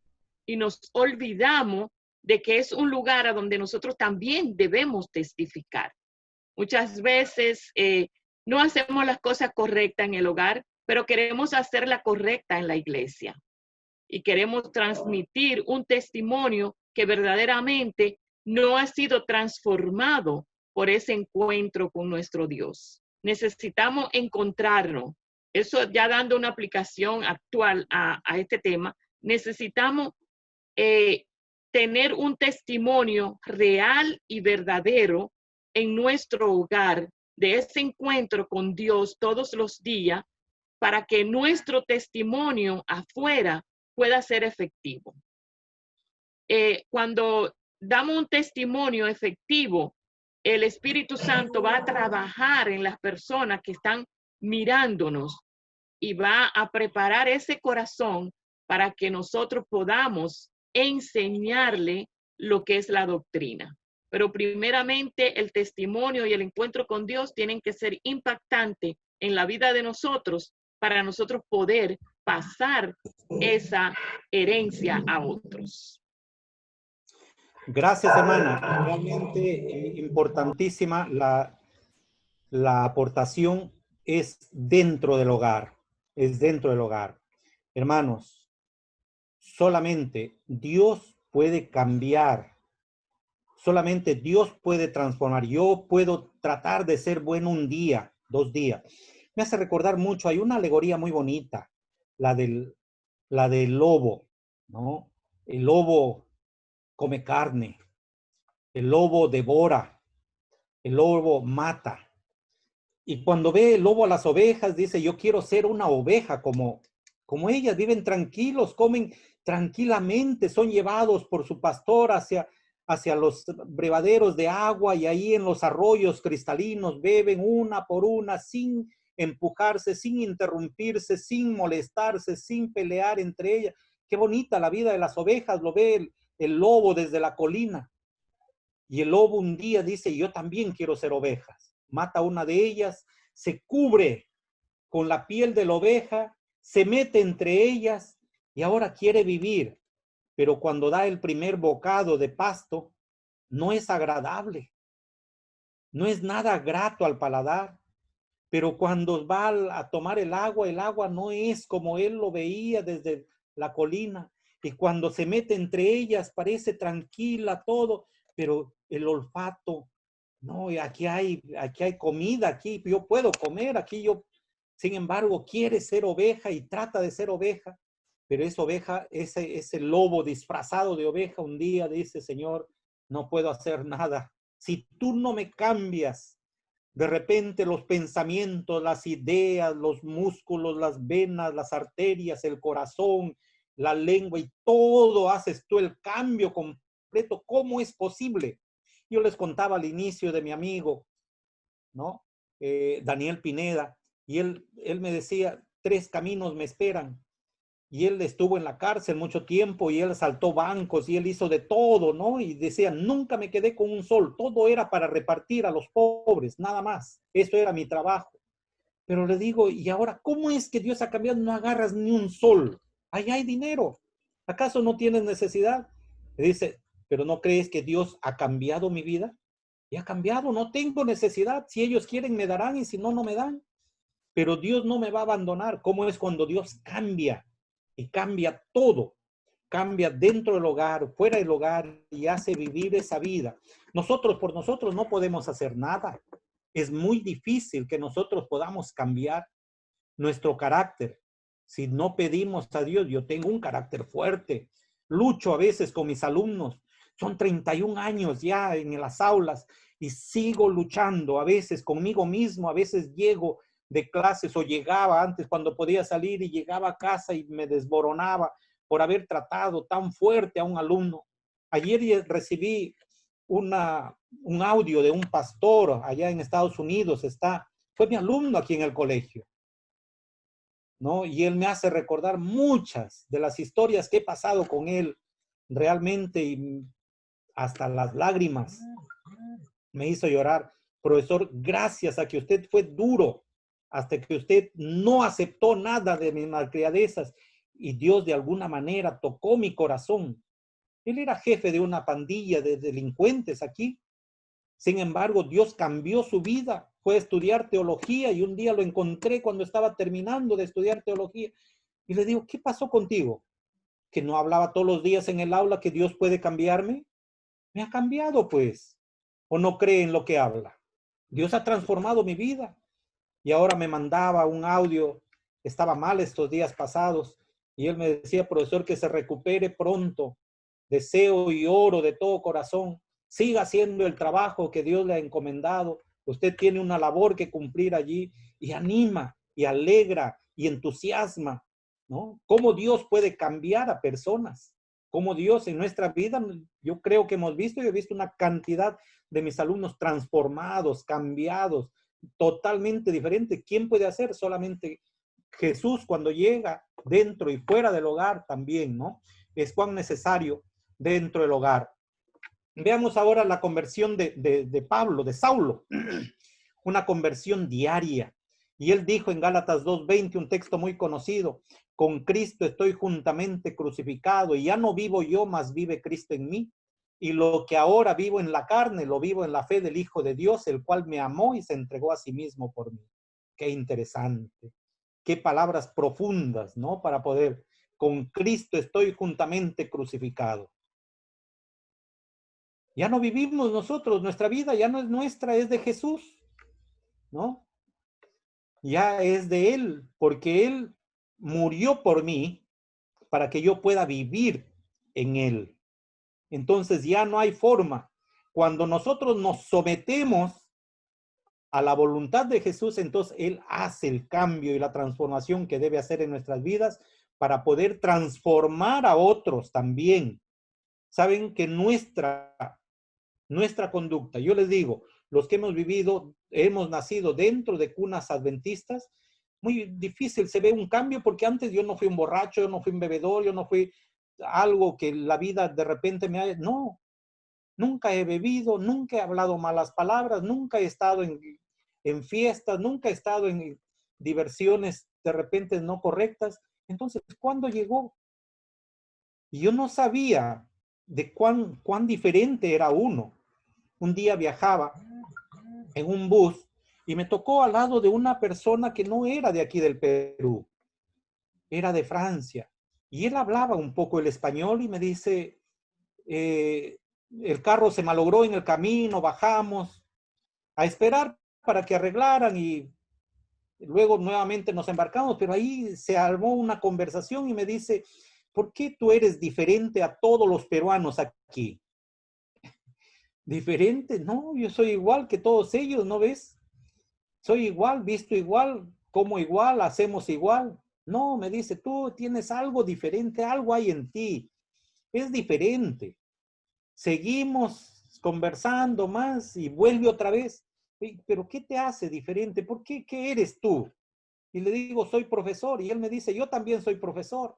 y nos olvidamos de que es un lugar a donde nosotros también debemos testificar. Muchas veces no hacemos las cosas correctas en el hogar, pero queremos hacerla correcta en la iglesia. Y queremos transmitir un testimonio que verdaderamente no ha sido transformado por ese encuentro con nuestro Dios. Necesitamos encontrarnos. Eso ya dando una aplicación actual a este tema, necesitamos tener un testimonio real y verdadero en nuestro hogar de ese encuentro con Dios todos los días para que nuestro testimonio afuera pueda ser efectivo. Cuando damos un testimonio efectivo, el Espíritu Santo va a trabajar en las personas que están mirándonos y va a preparar ese corazón para que nosotros podamos enseñarle lo que es la doctrina. Pero primeramente el testimonio y el encuentro con Dios tienen que ser impactantes en la vida de nosotros para nosotros poder pasar esa herencia a otros. Gracias, hermana. Realmente importantísima la aportación es dentro del hogar. Es dentro del hogar. Hermanos, solamente Dios puede cambiar. Solamente Dios puede transformar. Yo puedo tratar de ser bueno un día, 2 días. Me hace recordar mucho, hay una alegoría muy bonita, la del lobo, ¿no? El lobo come carne, el lobo devora, el lobo mata. Y cuando ve el lobo a las ovejas, dice, yo quiero ser una oveja como ellas, viven tranquilos, comen tranquilamente, son llevados por su pastor hacia los brevaderos de agua y ahí en los arroyos cristalinos beben una por una sin empujarse, sin interrumpirse, sin molestarse, sin pelear entre ellas. Qué bonita la vida de las ovejas, lo ve el lobo desde la colina. Y el lobo un día dice, yo también quiero ser ovejas. Mata a una de ellas, se cubre con la piel de la oveja, se mete entre ellas y ahora quiere vivir. Pero cuando da el primer bocado de pasto, no es agradable. No es nada grato al paladar. Pero cuando va a tomar el agua no es como él lo veía desde la colina. Y cuando se mete entre ellas parece tranquila todo, pero el olfato, no, aquí hay comida, aquí yo puedo comer, aquí yo, sin embargo, quiere ser oveja y trata de ser oveja, pero es oveja, ese lobo disfrazado de oveja un día dice, Señor, no puedo hacer nada. Si tú no me cambias, de repente los pensamientos, las ideas, los músculos, las venas, las arterias, el corazón, la lengua y todo haces tú el cambio completo. ¿Cómo es posible? Yo les contaba al inicio de mi amigo, ¿no? Daniel Pineda, y él me decía, 3 caminos me esperan. Y él estuvo en la cárcel mucho tiempo y él saltó bancos y él hizo de todo, ¿no? Y decía, nunca me quedé con un sol, todo era para repartir a los pobres, nada más. Eso era mi trabajo. Pero le digo, ¿y ahora cómo es que Dios ha cambiado? No agarras ni un sol. Ahí hay dinero. ¿Acaso no tienes necesidad? Le dice, ¿pero no crees que Dios ha cambiado mi vida? Y ha cambiado, no tengo necesidad. Si ellos quieren me darán y si no, no me dan. Pero Dios no me va a abandonar. ¿Cómo es cuando Dios cambia? Y cambia todo. Cambia dentro del hogar, fuera del hogar y hace vivir esa vida. Nosotros por nosotros no podemos hacer nada. Es muy difícil que nosotros podamos cambiar nuestro carácter. Si no pedimos a Dios, yo tengo un carácter fuerte. lucho a veces con mis alumnos. Son 31 años ya en las aulas y sigo luchando a veces conmigo mismo. A veces llego de clases o llegaba antes cuando podía salir y llegaba a casa y me desmoronaba por haber tratado tan fuerte a un alumno. Ayer recibí un audio de un pastor allá en Estados Unidos. Fue mi alumno aquí en el colegio, ¿no? Y él me hace recordar muchas de las historias que he pasado con él realmente, y hasta las lágrimas me hizo llorar. Profesor, gracias a que usted fue duro, hasta que usted no aceptó nada de mis malcriadezas y Dios de alguna manera tocó mi corazón. Él era jefe de una pandilla de delincuentes aquí. Sin embargo, Dios cambió su vida. Fue a estudiar teología y un día lo encontré cuando estaba terminando de estudiar teología. Y le digo, ¿qué pasó contigo? Que no hablaba todos los días en el aula que Dios puede cambiarme. Me ha cambiado, pues. ¿O no cree en lo que habla? Dios ha transformado mi vida. Y ahora me mandaba un audio. Estaba mal estos días pasados. Y él me decía, profesor, que se recupere pronto. Deseo y oro de todo corazón. Siga haciendo el trabajo que Dios le ha encomendado. Usted tiene una labor que cumplir allí. Y anima, y alegra, y entusiasma, ¿no? Cómo Dios puede cambiar a personas. Cómo Dios en nuestra vida, yo creo que yo he visto una cantidad de mis alumnos transformados, cambiados, totalmente diferentes. ¿Quién puede hacer? Solamente Jesús, cuando llega dentro y fuera del hogar también, ¿no? Es cuán necesario dentro del hogar. Veamos ahora la conversión de Pablo, de Saulo, una conversión diaria. Y él dijo en Gálatas 2:20, un texto muy conocido, con Cristo estoy juntamente crucificado y ya no vivo yo, mas vive Cristo en mí. Y lo que ahora vivo en la carne, lo vivo en la fe del Hijo de Dios, el cual me amó y se entregó a sí mismo por mí. Qué interesante. Qué palabras profundas, ¿no? Para poder, con Cristo estoy juntamente crucificado. Ya no vivimos nosotros, nuestra vida ya no es nuestra, es de Jesús, ¿no? Ya es de Él, porque Él murió por mí para que yo pueda vivir en Él. Entonces ya no hay forma. Cuando nosotros nos sometemos a la voluntad de Jesús, entonces Él hace el cambio y la transformación que debe hacer en nuestras vidas para poder transformar a otros también. Saben que nuestra conducta, yo les digo, los que hemos nacido dentro de cunas adventistas, muy difícil se ve un cambio, porque antes yo no fui un borracho, yo no fui un bebedor, yo no fui algo que la vida de repente no, nunca he bebido, nunca he hablado malas palabras, nunca he estado en fiestas, nunca he estado en diversiones de repente no correctas. Entonces, ¿cuándo llegó? Y yo no sabía de cuán diferente era uno. Un día viajaba en un bus y me tocó al lado de una persona que no era de aquí del Perú, era de Francia. Y él hablaba un poco el español y me dice, el carro se malogró en el camino, bajamos a esperar para que arreglaran y luego nuevamente nos embarcamos, pero ahí se armó una conversación y me dice, ¿por qué tú eres diferente a todos los peruanos aquí? Diferente, no, yo soy igual que todos ellos, ¿no ves? Soy igual, visto igual, como igual, hacemos igual. No, me dice, tú tienes algo diferente, algo hay en ti, es diferente. Seguimos conversando más y vuelve otra vez. ¿Pero qué te hace diferente? ¿Por qué? ¿Qué eres tú? Y le digo, soy profesor. Y él me dice, yo también soy profesor.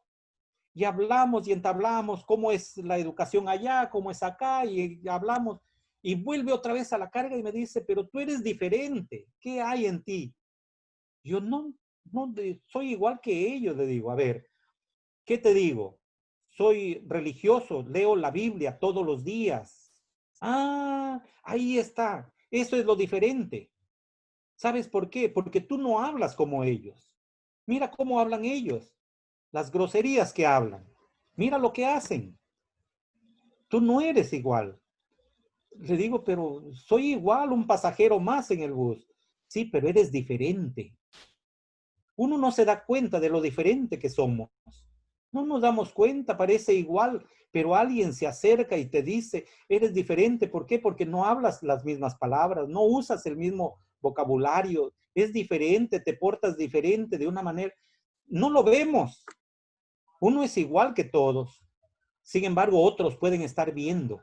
Y hablamos y entablamos cómo es la educación allá, cómo es acá, y hablamos. Y vuelve otra vez a la carga y me dice, pero tú eres diferente. ¿Qué hay en ti? Yo no soy igual que ellos, le digo. A ver, ¿qué te digo? Soy religioso, leo la Biblia todos los días. Ah, ahí está. Eso es lo diferente. ¿Sabes por qué? Porque tú no hablas como ellos. Mira cómo hablan ellos. Las groserías que hablan. Mira lo que hacen. Tú no eres igual. Le digo, pero soy igual, un pasajero más en el bus. Sí, pero eres diferente. Uno no se da cuenta de lo diferente que somos. No nos damos cuenta, parece igual, pero alguien se acerca y te dice, eres diferente. ¿Por qué? Porque no hablas las mismas palabras, no usas el mismo vocabulario, es diferente, te portas diferente de una manera. No lo vemos. Uno es igual que todos. Sin embargo, otros pueden estar viendo.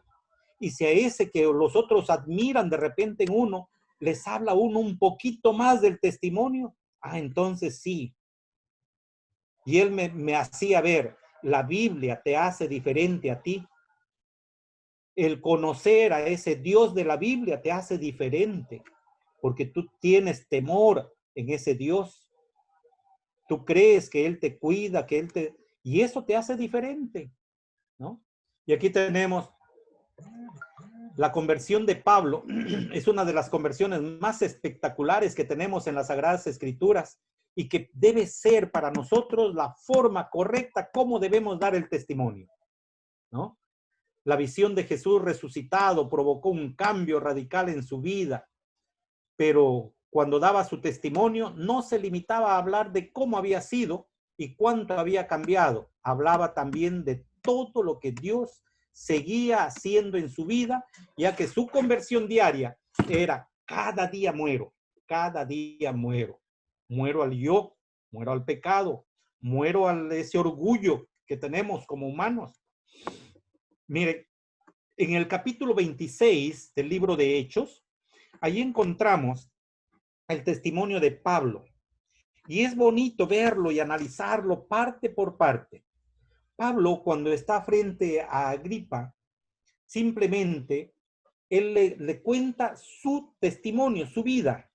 Y si a ese que los otros admiran de repente en uno, les habla uno un poquito más del testimonio, entonces sí. Y él me hacía ver, la Biblia te hace diferente a ti. El conocer a ese Dios de la Biblia te hace diferente, porque tú tienes temor en ese Dios. Tú crees que Él te cuida, que Él te... Y eso te hace diferente, ¿no? Y aquí tenemos la conversión de Pablo. Es una de las conversiones más espectaculares que tenemos en las Sagradas Escrituras y que debe ser para nosotros la forma correcta como debemos dar el testimonio, ¿no? La visión de Jesús resucitado provocó un cambio radical en su vida, pero cuando daba su testimonio no se limitaba a hablar de cómo había sido y cuánto había cambiado. Hablaba también de todo lo que Dios seguía haciendo en su vida, ya que su conversión diaria era: cada día muero, cada día muero. Muero al yo, muero al pecado, muero a ese orgullo que tenemos como humanos. Miren, en el capítulo 26 del libro de Hechos, ahí encontramos el testimonio de Pablo. Y es bonito verlo y analizarlo parte por parte. Pablo, cuando está frente a Agripa, simplemente él le cuenta su testimonio, su vida,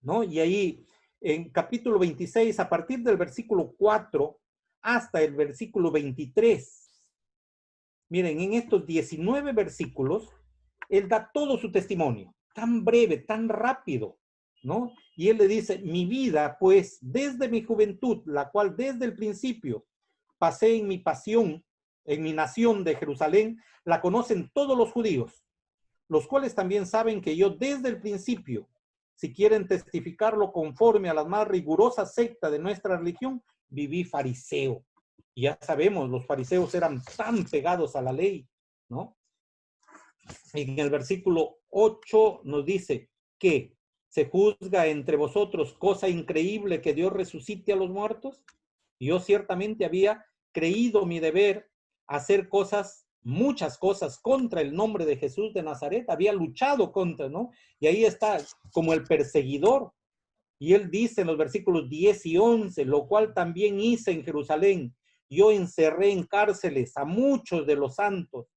¿no? Y ahí, en capítulo 26, a partir del versículo 4 hasta el versículo 23, miren, en estos 19 versículos, él da todo su testimonio, tan breve, tan rápido, ¿no? Y él le dice: mi vida, pues, desde mi juventud, la cual desde el principio pasé en mi pasión, en mi nación de Jerusalén, la conocen todos los judíos, los cuales también saben que yo desde el principio, si quieren testificarlo conforme a la más rigurosa secta de nuestra religión, viví fariseo. Y ya sabemos, los fariseos eran tan pegados a la ley, ¿no? En el versículo 8 nos dice que se juzga entre vosotros cosa increíble que Dios resucite a los muertos. Yo ciertamente había creído mi deber hacer cosas, muchas cosas contra el nombre de Jesús de Nazaret. Había luchado contra, ¿no? Y ahí está como el perseguidor. Y él dice en los versículos 10 y 11, lo cual también hice en Jerusalén. Yo encerré en cárceles a muchos de los santos,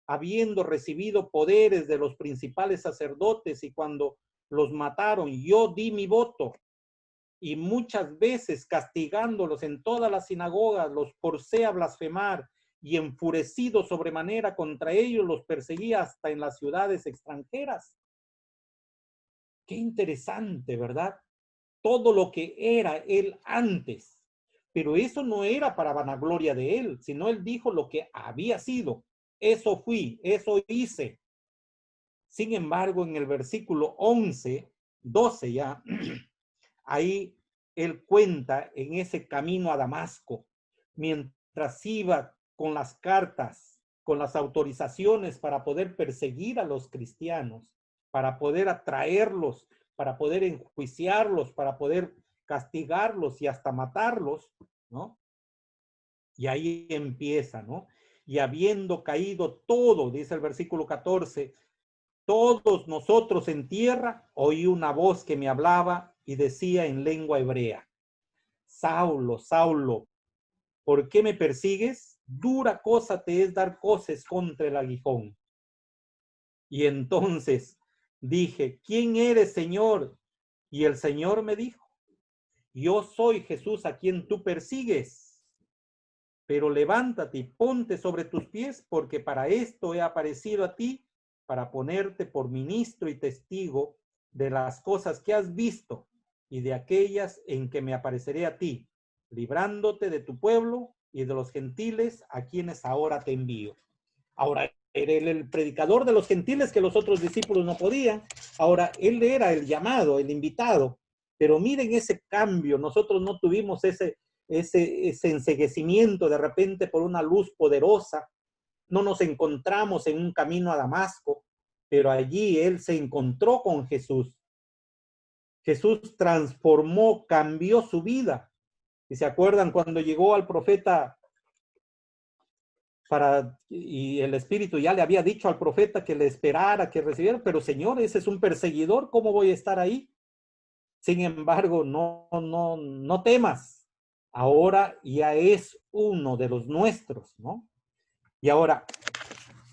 habiendo recibido poderes de los principales sacerdotes, y cuando los mataron, yo di mi voto, y muchas veces castigándolos en todas las sinagogas, los forcé a blasfemar, y enfurecido sobremanera contra ellos, los perseguí hasta en las ciudades extranjeras. Qué interesante, ¿verdad? Todo lo que era él antes, pero eso no era para vanagloria de él, sino él dijo lo que había sido. Eso fui, eso hice. Sin embargo, en el versículo 11, 12 ya, ahí él cuenta en ese camino a Damasco, mientras iba con las cartas, con las autorizaciones para poder perseguir a los cristianos, para poder atraerlos, para poder enjuiciarlos, para poder castigarlos y hasta matarlos, ¿no? Y ahí empieza, ¿no? Y habiendo caído todo, dice el versículo 14, todos nosotros en tierra, oí una voz que me hablaba y decía en lengua hebrea: Saulo, Saulo, ¿por qué me persigues? Dura cosa te es dar coces contra el aguijón. Y entonces dije: ¿quién eres, Señor? Y el Señor me dijo: yo soy Jesús a quien tú persigues. Pero levántate y ponte sobre tus pies, porque para esto he aparecido a ti, para ponerte por ministro y testigo de las cosas que has visto y de aquellas en que me apareceré a ti, librándote de tu pueblo y de los gentiles a quienes ahora te envío. Ahora, era el predicador de los gentiles que los otros discípulos no podían. Ahora, él era el llamado, el invitado. Pero miren ese cambio. Nosotros no tuvimos ese enceguecimiento de repente por una luz poderosa. No nos encontramos en un camino a Damasco, pero allí él se encontró con Jesús. Jesús transformó, cambió su vida. Y se acuerdan cuando llegó al profeta y el Espíritu ya le había dicho al profeta que le esperara, que recibiera, pero Señor, ese es un perseguidor, ¿cómo voy a estar ahí? Sin embargo, no temas. Ahora ya es uno de los nuestros, ¿no? Y ahora,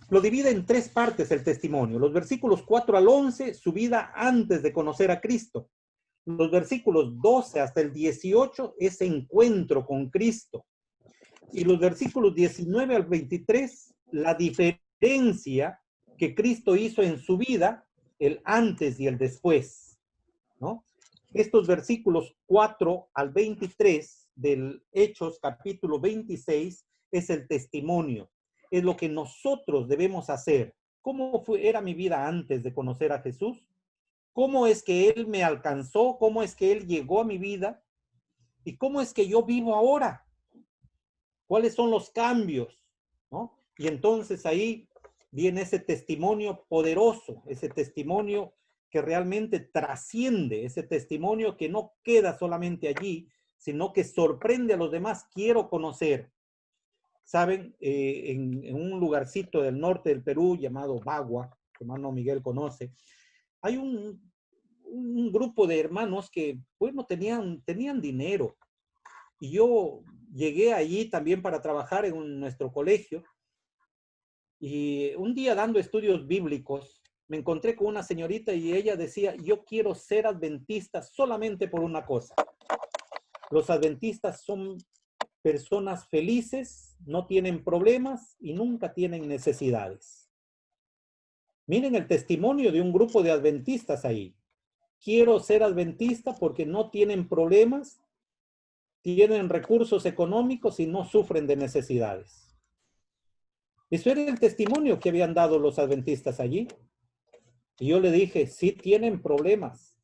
lo divide en 3 partes el testimonio. Los versículos 4 al 11, su vida antes de conocer a Cristo. Los versículos 12 hasta el 18, ese encuentro con Cristo. Y los versículos 19 al 23, la diferencia que Cristo hizo en su vida, el antes y el después, ¿no? Estos versículos 4 al 23 del Hechos capítulo 26 es el testimonio, es lo que nosotros debemos hacer. ¿Cómo era mi vida antes de conocer a Jesús? ¿Cómo es que Él me alcanzó? ¿Cómo es que Él llegó a mi vida? ¿Y cómo es que yo vivo ahora? ¿Cuáles son los cambios? ¿No? Y entonces ahí viene ese testimonio poderoso, ese testimonio que realmente trasciende, ese testimonio que no queda solamente allí, sino que sorprende a los demás. Quiero conocer. Saben, en un lugarcito del norte del Perú llamado Bagua, que hermano Miguel conoce, hay un grupo de hermanos que, bueno, tenían dinero. Y yo llegué allí también para trabajar en nuestro colegio. Y un día dando estudios bíblicos, me encontré con una señorita y ella decía, yo quiero ser adventista solamente por una cosa. Los adventistas son personas felices, no tienen problemas y nunca tienen necesidades. Miren el testimonio de un grupo de adventistas ahí. Quiero ser adventista porque no tienen problemas, tienen recursos económicos y no sufren de necesidades. Eso era el testimonio que habían dado los adventistas allí. Y yo le dije, sí tienen problemas.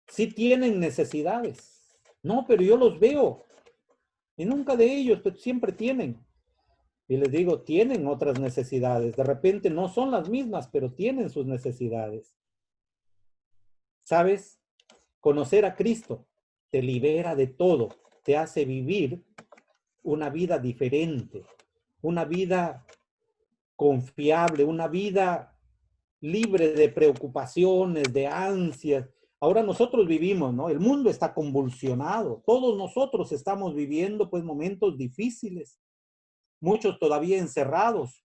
Sí tienen necesidades. No, pero yo los veo. Y nunca de ellos, pero siempre tienen. Y les digo, tienen otras necesidades. De repente no son las mismas, pero tienen sus necesidades. ¿Sabes? Conocer a Cristo te libera de todo. Te hace vivir una vida diferente. Una vida confiable, una vida libre de preocupaciones, de ansias. Ahora nosotros vivimos, ¿no? El mundo está convulsionado. Todos nosotros estamos viviendo, pues, momentos difíciles. Muchos todavía encerrados,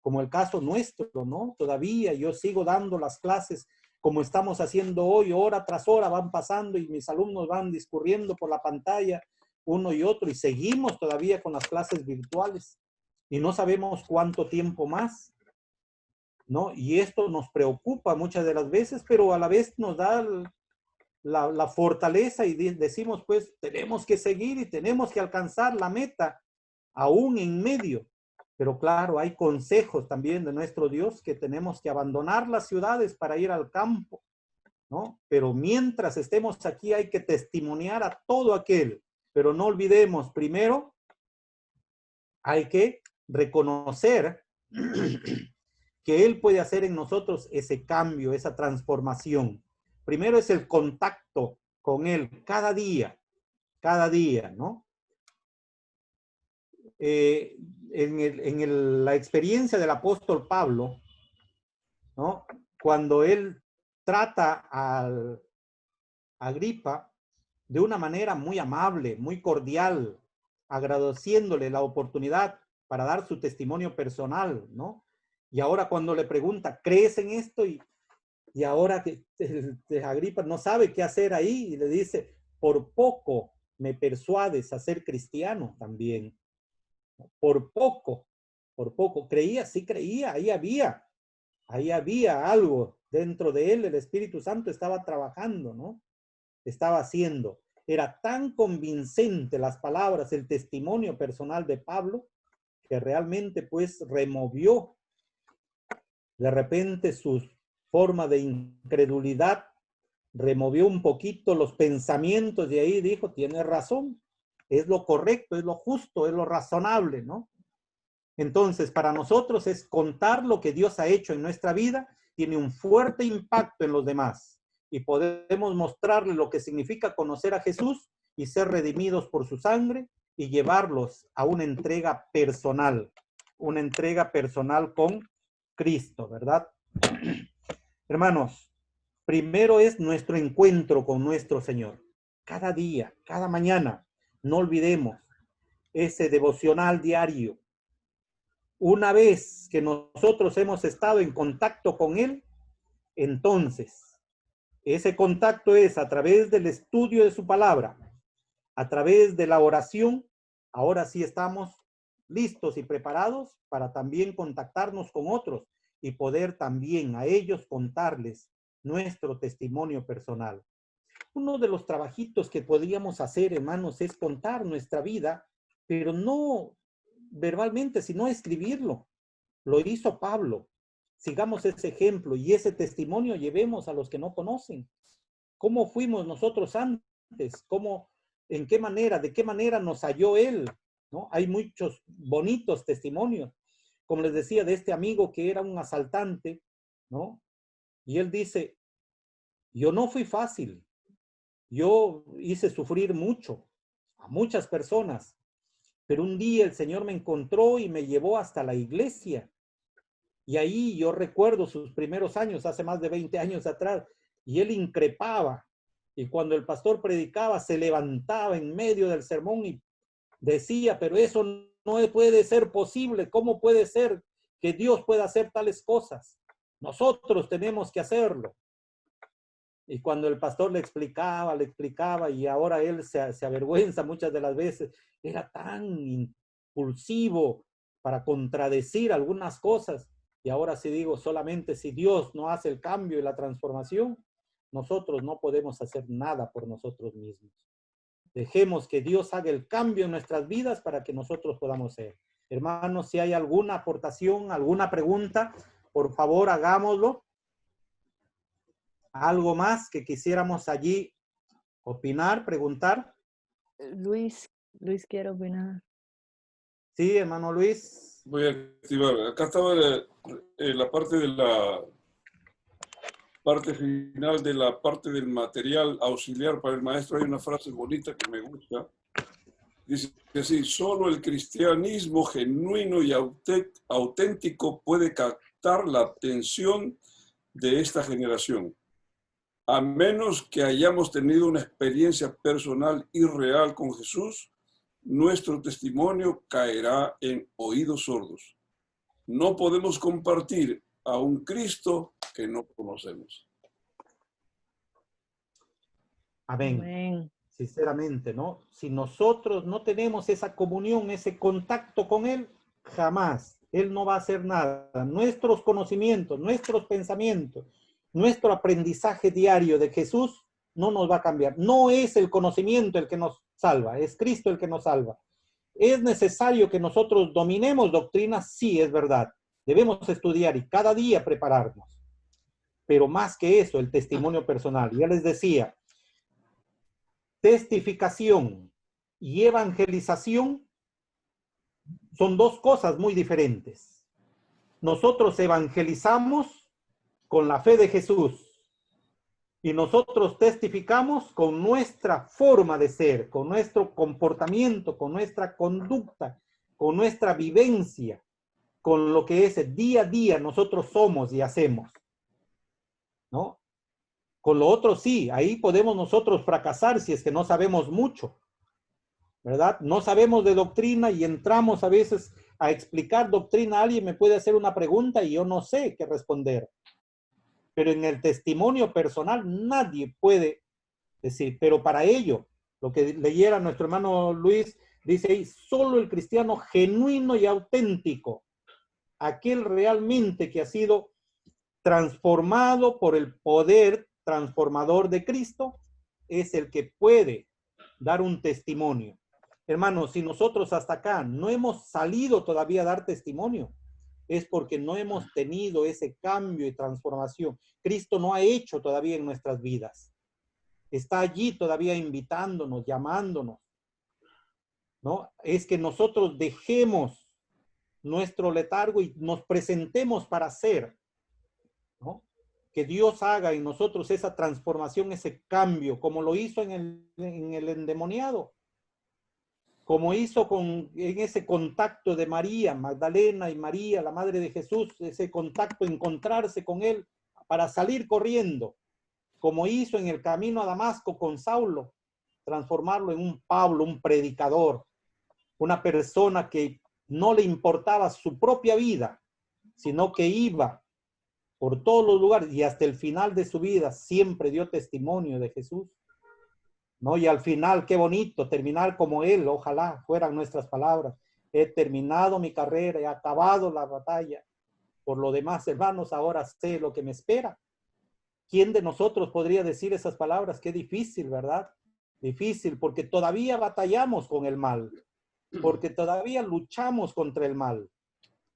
como el caso nuestro, ¿no? Todavía yo sigo dando las clases como estamos haciendo hoy, hora tras hora van pasando y mis alumnos van discurriendo por la pantalla uno y otro y seguimos todavía con las clases virtuales y no sabemos cuánto tiempo más, ¿no? Y esto nos preocupa muchas de las veces, pero a la vez nos da la fortaleza y decimos, pues, tenemos que seguir y tenemos que alcanzar la meta, aún en medio. Pero claro, hay consejos también de nuestro Dios que tenemos que abandonar las ciudades para ir al campo, ¿no? Pero mientras estemos aquí hay que testimoniar a todo aquel. Pero no olvidemos, primero, hay que reconocer que Él puede hacer en nosotros ese cambio, esa transformación. Primero es el contacto con Él cada día, ¿no? La experiencia del apóstol Pablo, ¿no? Cuando él trata a Agripa de una manera muy amable, muy cordial, agradeciéndole la oportunidad para dar su testimonio personal, ¿no? Y ahora cuando le pregunta, ¿crees en esto? Y ahora que Agripa no sabe qué hacer ahí y le dice, por poco me persuades a ser cristiano también. Por poco, creía, sí creía, ahí había algo dentro de él, el Espíritu Santo estaba trabajando, ¿no? Estaba haciendo. Era tan convincente las palabras, el testimonio personal de Pablo, que realmente pues removió de repente su forma de incredulidad, removió un poquito los pensamientos y ahí dijo, tiene razón, es lo correcto, es lo justo, es lo razonable, ¿no? Entonces, para nosotros es contar lo que Dios ha hecho en nuestra vida, tiene un fuerte impacto en los demás y podemos mostrarle lo que significa conocer a Jesús y ser redimidos por su sangre y llevarlos a una entrega personal con Cristo, ¿verdad? Hermanos, primero es nuestro encuentro con nuestro Señor. Cada día, cada mañana, no olvidemos ese devocional diario. Una vez que nosotros hemos estado en contacto con Él, entonces, ese contacto es a través del estudio de su palabra, a través de la oración. Ahora sí estamos listos y preparados para también contactarnos con otros y poder también a ellos contarles nuestro testimonio personal. Uno de los trabajitos que podríamos hacer, hermanos, es contar nuestra vida, pero no verbalmente, sino escribirlo. Lo hizo Pablo. Sigamos ese ejemplo y ese testimonio llevemos a los que no conocen. ¿Cómo fuimos nosotros antes? ¿Cómo, en qué manera, de qué manera nos halló Él? ¿No? Hay muchos bonitos testimonios. Como les decía, de este amigo que era un asaltante, ¿no? Y él dice, yo no fui fácil. Yo hice sufrir mucho a muchas personas, pero un día el Señor me encontró y me llevó hasta la iglesia. Y ahí yo recuerdo sus primeros años, hace más de 20 años atrás, y él increpaba. Y cuando el pastor predicaba, se levantaba en medio del sermón y decía, pero eso no puede ser posible. ¿Cómo puede ser que Dios pueda hacer tales cosas? Nosotros tenemos que hacerlo. Y cuando el pastor le explicaba, y ahora él se avergüenza muchas de las veces, era tan impulsivo para contradecir algunas cosas. Y ahora sí digo, solamente si Dios no hace el cambio y la transformación, nosotros no podemos hacer nada por nosotros mismos. Dejemos que Dios haga el cambio en nuestras vidas para que nosotros podamos ser. Hermanos, si hay alguna aportación, alguna pregunta, por favor hagámoslo. ¿Algo más que quisiéramos allí opinar, preguntar? Luis quiere opinar. Sí, hermano Luis. Voy a activar. Acá estaba la parte de la parte final de la parte del material auxiliar para el maestro. Hay una frase bonita que me gusta. Dice así, solo el cristianismo genuino y auténtico puede captar la atención de esta generación. A menos que hayamos tenido una experiencia personal y real con Jesús, nuestro testimonio caerá en oídos sordos. No podemos compartir a un Cristo que no conocemos. Amén. Amén. Sinceramente, ¿no? Si nosotros no tenemos esa comunión, ese contacto con Él, jamás. Él no va a hacer nada. Nuestros conocimientos, nuestros pensamientos, nuestro aprendizaje diario de Jesús no nos va a cambiar. No es el conocimiento el que nos salva, es Cristo el que nos salva. ¿Es necesario que nosotros dominemos doctrinas? Sí, es verdad. Debemos estudiar y cada día prepararnos. Pero más que eso, el testimonio personal. Ya les decía, testificación y evangelización son dos cosas muy diferentes. Nosotros evangelizamos con la fe de Jesús y nosotros testificamos con nuestra forma de ser, con nuestro comportamiento, con nuestra conducta, con nuestra vivencia, con lo que es día a día nosotros somos y hacemos, ¿no? Con lo otro sí, ahí podemos nosotros fracasar si es que no sabemos mucho, ¿verdad? No sabemos de doctrina y entramos a veces a explicar doctrina. Alguien me puede hacer una pregunta y yo no sé qué responder. Pero en el testimonio personal nadie puede decir, pero para ello, lo que leyera nuestro hermano Luis, dice ahí, solo el cristiano genuino y auténtico, aquel realmente que ha sido transformado por el poder transformador de Cristo, es el que puede dar un testimonio. Hermanos, si nosotros hasta acá no hemos salido todavía a dar testimonio, es porque no hemos tenido ese cambio y transformación. Cristo no ha hecho todavía en nuestras vidas. está allí todavía invitándonos, llamándonos, ¿no? Es que nosotros dejemos nuestro letargo y nos presentemos para hacer, ¿no? Que Dios haga en nosotros esa transformación, ese cambio, como lo hizo en el endemoniado, como hizo en ese contacto de María Magdalena y María, la madre de Jesús, ese contacto, encontrarse con él para salir corriendo, como hizo en el camino a Damasco con Saulo, transformarlo en un Pablo, un predicador, una persona que no le importaba su propia vida, sino que iba por todos los lugares y hasta el final de su vida siempre dio testimonio de Jesús, ¿no? Y al final, qué bonito terminar como él, ojalá fueran nuestras palabras. He terminado mi carrera, he acabado la batalla. Por lo demás, hermanos, ahora sé lo que me espera. ¿Quién de nosotros podría decir esas palabras? Qué difícil, ¿verdad? Difícil, porque todavía batallamos con el mal, porque todavía luchamos contra el mal,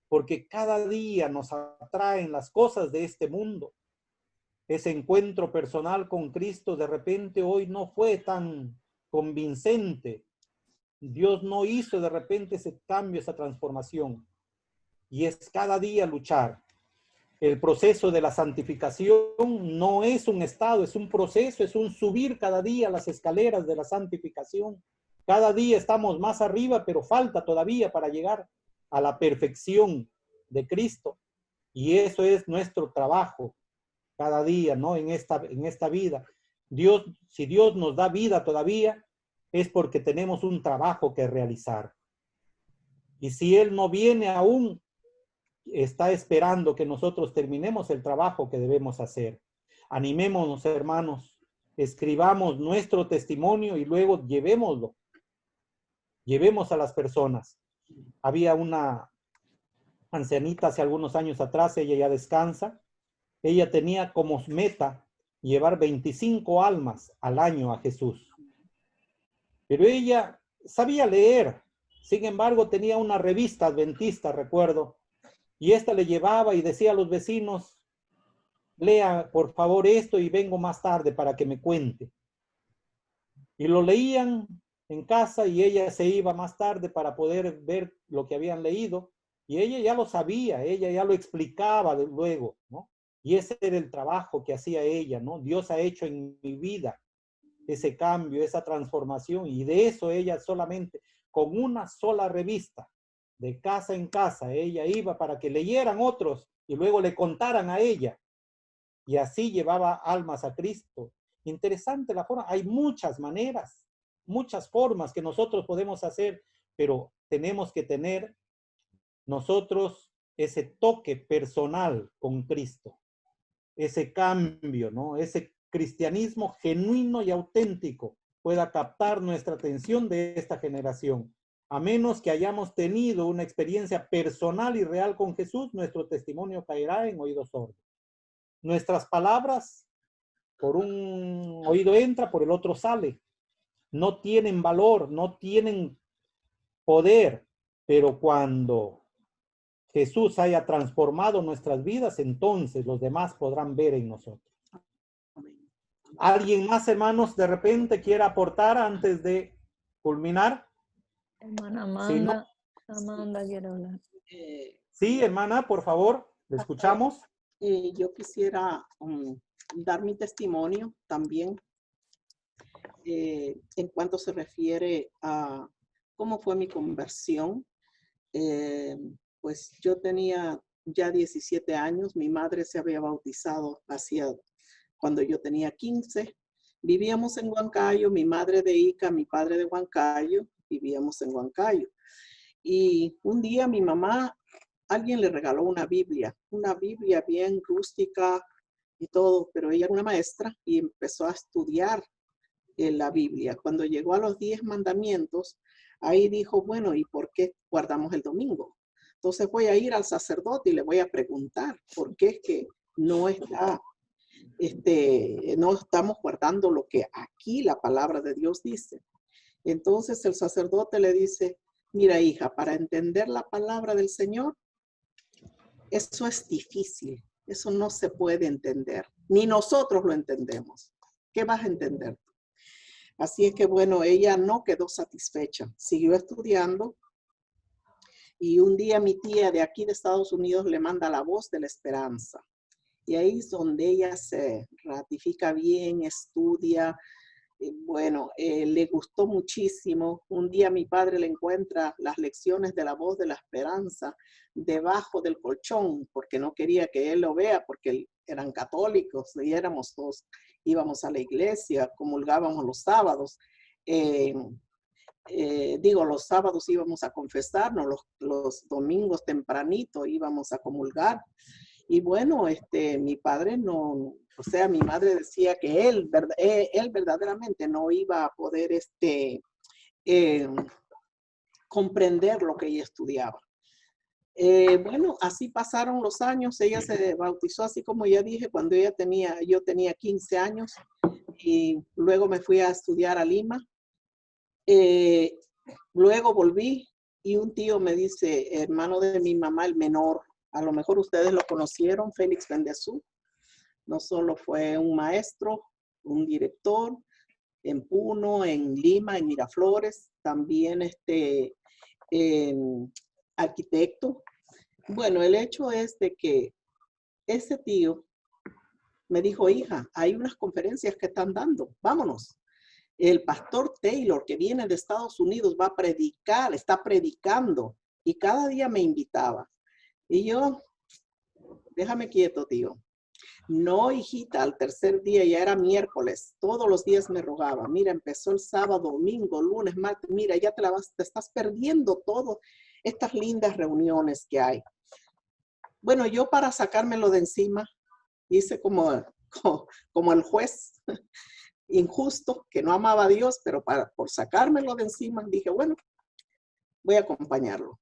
porque cada día nos atraen las cosas de este mundo. Ese encuentro personal con Cristo de repente hoy no fue tan convincente. Dios no hizo de repente ese cambio, esa transformación. Y es cada día luchar. El proceso de la santificación no es un estado, es un proceso, es un subir cada día las escaleras de la santificación. Cada día estamos más arriba, pero falta todavía para llegar a la perfección de Cristo. Y eso es nuestro trabajo cada día, ¿no? En esta vida. Dios, si Dios nos da vida todavía, es porque tenemos un trabajo que realizar. Y si Él no viene aún, está esperando que nosotros terminemos el trabajo que debemos hacer. Animémonos, hermanos, escribamos nuestro testimonio y luego llevémoslo. Llevemos a las personas. Había una ancianita hace algunos años atrás, ella ya descansa. Ella tenía como meta llevar 25 almas al año a Jesús. Pero ella sabía leer. Sin embargo, tenía una revista adventista, recuerdo, y esta le llevaba y decía a los vecinos, lea por favor esto y vengo más tarde para que me cuente. Y lo leían en casa y ella se iba más tarde para poder ver lo que habían leído. Y ella ya lo sabía, ella ya lo explicaba luego, ¿no? Y ese era el trabajo que hacía ella, ¿no? Dios ha hecho en mi vida ese cambio, esa transformación. Y de eso ella solamente, con una sola revista, de casa en casa, ella iba para que leyeran otros y luego le contaran a ella. Y así llevaba almas a Cristo. Interesante la forma. Hay muchas maneras, muchas formas que nosotros podemos hacer, pero tenemos que tener nosotros ese toque personal con Cristo, ese cambio, ¿no? Ese cristianismo genuino y auténtico pueda captar nuestra atención de esta generación. A menos que hayamos tenido una experiencia personal y real con Jesús, nuestro testimonio caerá en oídos sordos. Nuestras palabras, por un oído entra, por el otro sale. No tienen valor, no tienen poder, pero cuando Jesús haya transformado nuestras vidas, entonces los demás podrán ver en nosotros. ¿Alguien más, hermanos, de repente quiera aportar antes de culminar? Hermana Amanda, Si no, Amanda quiere hablar. sí, hermana, por favor, le escuchamos. Yo quisiera dar mi testimonio también en cuanto se refiere a cómo fue mi conversión. Pues yo tenía ya 17 años, mi madre se había bautizado cuando yo tenía 15. Vivíamos en Huancayo, mi madre de Ica, mi padre de Huancayo, vivíamos en Huancayo. Y un día mi mamá, alguien le regaló una Biblia bien rústica y todo, pero ella era una maestra y empezó a estudiar la Biblia. Cuando llegó a los 10 mandamientos, ahí dijo, bueno, ¿y por qué guardamos el domingo? Entonces voy a ir al sacerdote y le voy a preguntar por qué es que no estamos guardando lo que aquí la palabra de Dios dice. Entonces el sacerdote le dice, mira hija, para entender la palabra del Señor, eso es difícil, eso no se puede entender, ni nosotros lo entendemos. ¿Qué vas a entender? Así es que, bueno, ella no quedó satisfecha, siguió estudiando y un día mi tía de aquí de Estados Unidos le manda La Voz de la Esperanza. Y ahí es donde ella se ratifica bien, estudia. Bueno, le gustó muchísimo. Un día mi padre le encuentra las lecciones de La Voz de la Esperanza debajo del colchón, porque no quería que él lo vea, porque eran católicos y éramos todos, íbamos a la iglesia, comulgábamos los sábados. Los sábados íbamos a confesarnos, los domingos tempranito íbamos a comulgar. Y bueno, mi padre no, o sea, mi madre decía que él verdaderamente no iba a poder comprender lo que ella estudiaba. Bueno, así pasaron los años. Ella se bautizó, así como ya dije, cuando yo tenía 15 años. Y luego me fui a estudiar a Lima. Luego volví y un tío me dice, hermano de mi mamá, el menor, a lo mejor ustedes lo conocieron, Félix Bendezú. No solo fue un maestro, un director en Puno, en Lima, en Miraflores, también arquitecto. Bueno, el hecho es de que ese tío me dijo, hija, hay unas conferencias que están dando, vámonos. El pastor Taylor, que viene de Estados Unidos, va a predicar, está predicando, y cada día me invitaba. Y yo, déjame quieto, tío. No, hijita, al tercer día, ya era miércoles, todos los días me rogaba, mira, empezó el sábado, domingo, lunes, martes, mira, ya te estás perdiendo todas estas lindas reuniones que hay. Bueno, yo para sacármelo de encima, hice como el juez injusto, que no amaba a Dios, pero por sacármelo de encima, dije, bueno, voy a acompañarlo.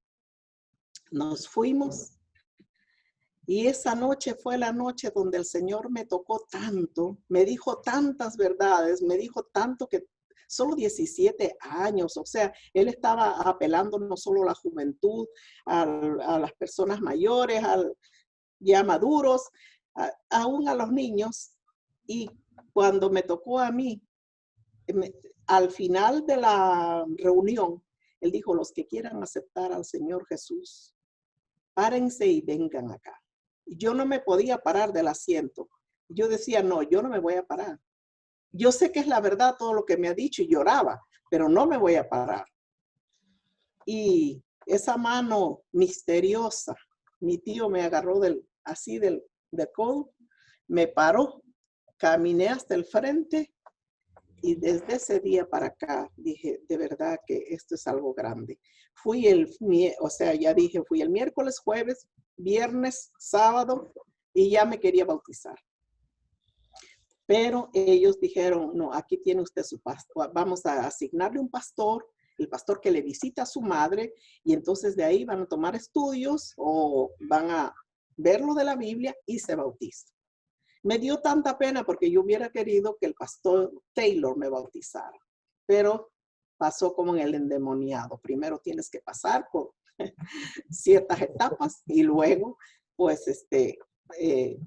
Nos fuimos. Y esa noche fue la noche donde el Señor me tocó tanto, me dijo tantas verdades, me dijo tanto que solo 17 años, o sea, Él estaba apelando no solo a la juventud, a las personas mayores, ya maduros, aún a los niños. Y cuando me tocó a mí, al final de la reunión, Él dijo, los que quieran aceptar al Señor Jesús, párense y vengan acá. Yo no me podía parar del asiento. Yo decía, no, yo no me voy a parar. Yo sé que es la verdad todo lo que me ha dicho y lloraba, pero no me voy a parar. Y esa mano misteriosa, mi tío me agarró del codo, me paró, caminé hasta el frente y desde ese día para acá dije, de verdad que esto es algo grande. Fui el miércoles, jueves, viernes, sábado y ya me quería bautizar. Pero ellos dijeron, no, aquí tiene usted su pastor, vamos a asignarle un pastor, el pastor que le visita a su madre y entonces de ahí van a tomar estudios o van a ver lo de la Biblia y se bautiza. Me dio tanta pena porque yo hubiera querido que el pastor Taylor me bautizara, pero pasó como en el endemoniado. Primero tienes que pasar por ciertas etapas y luego, pues,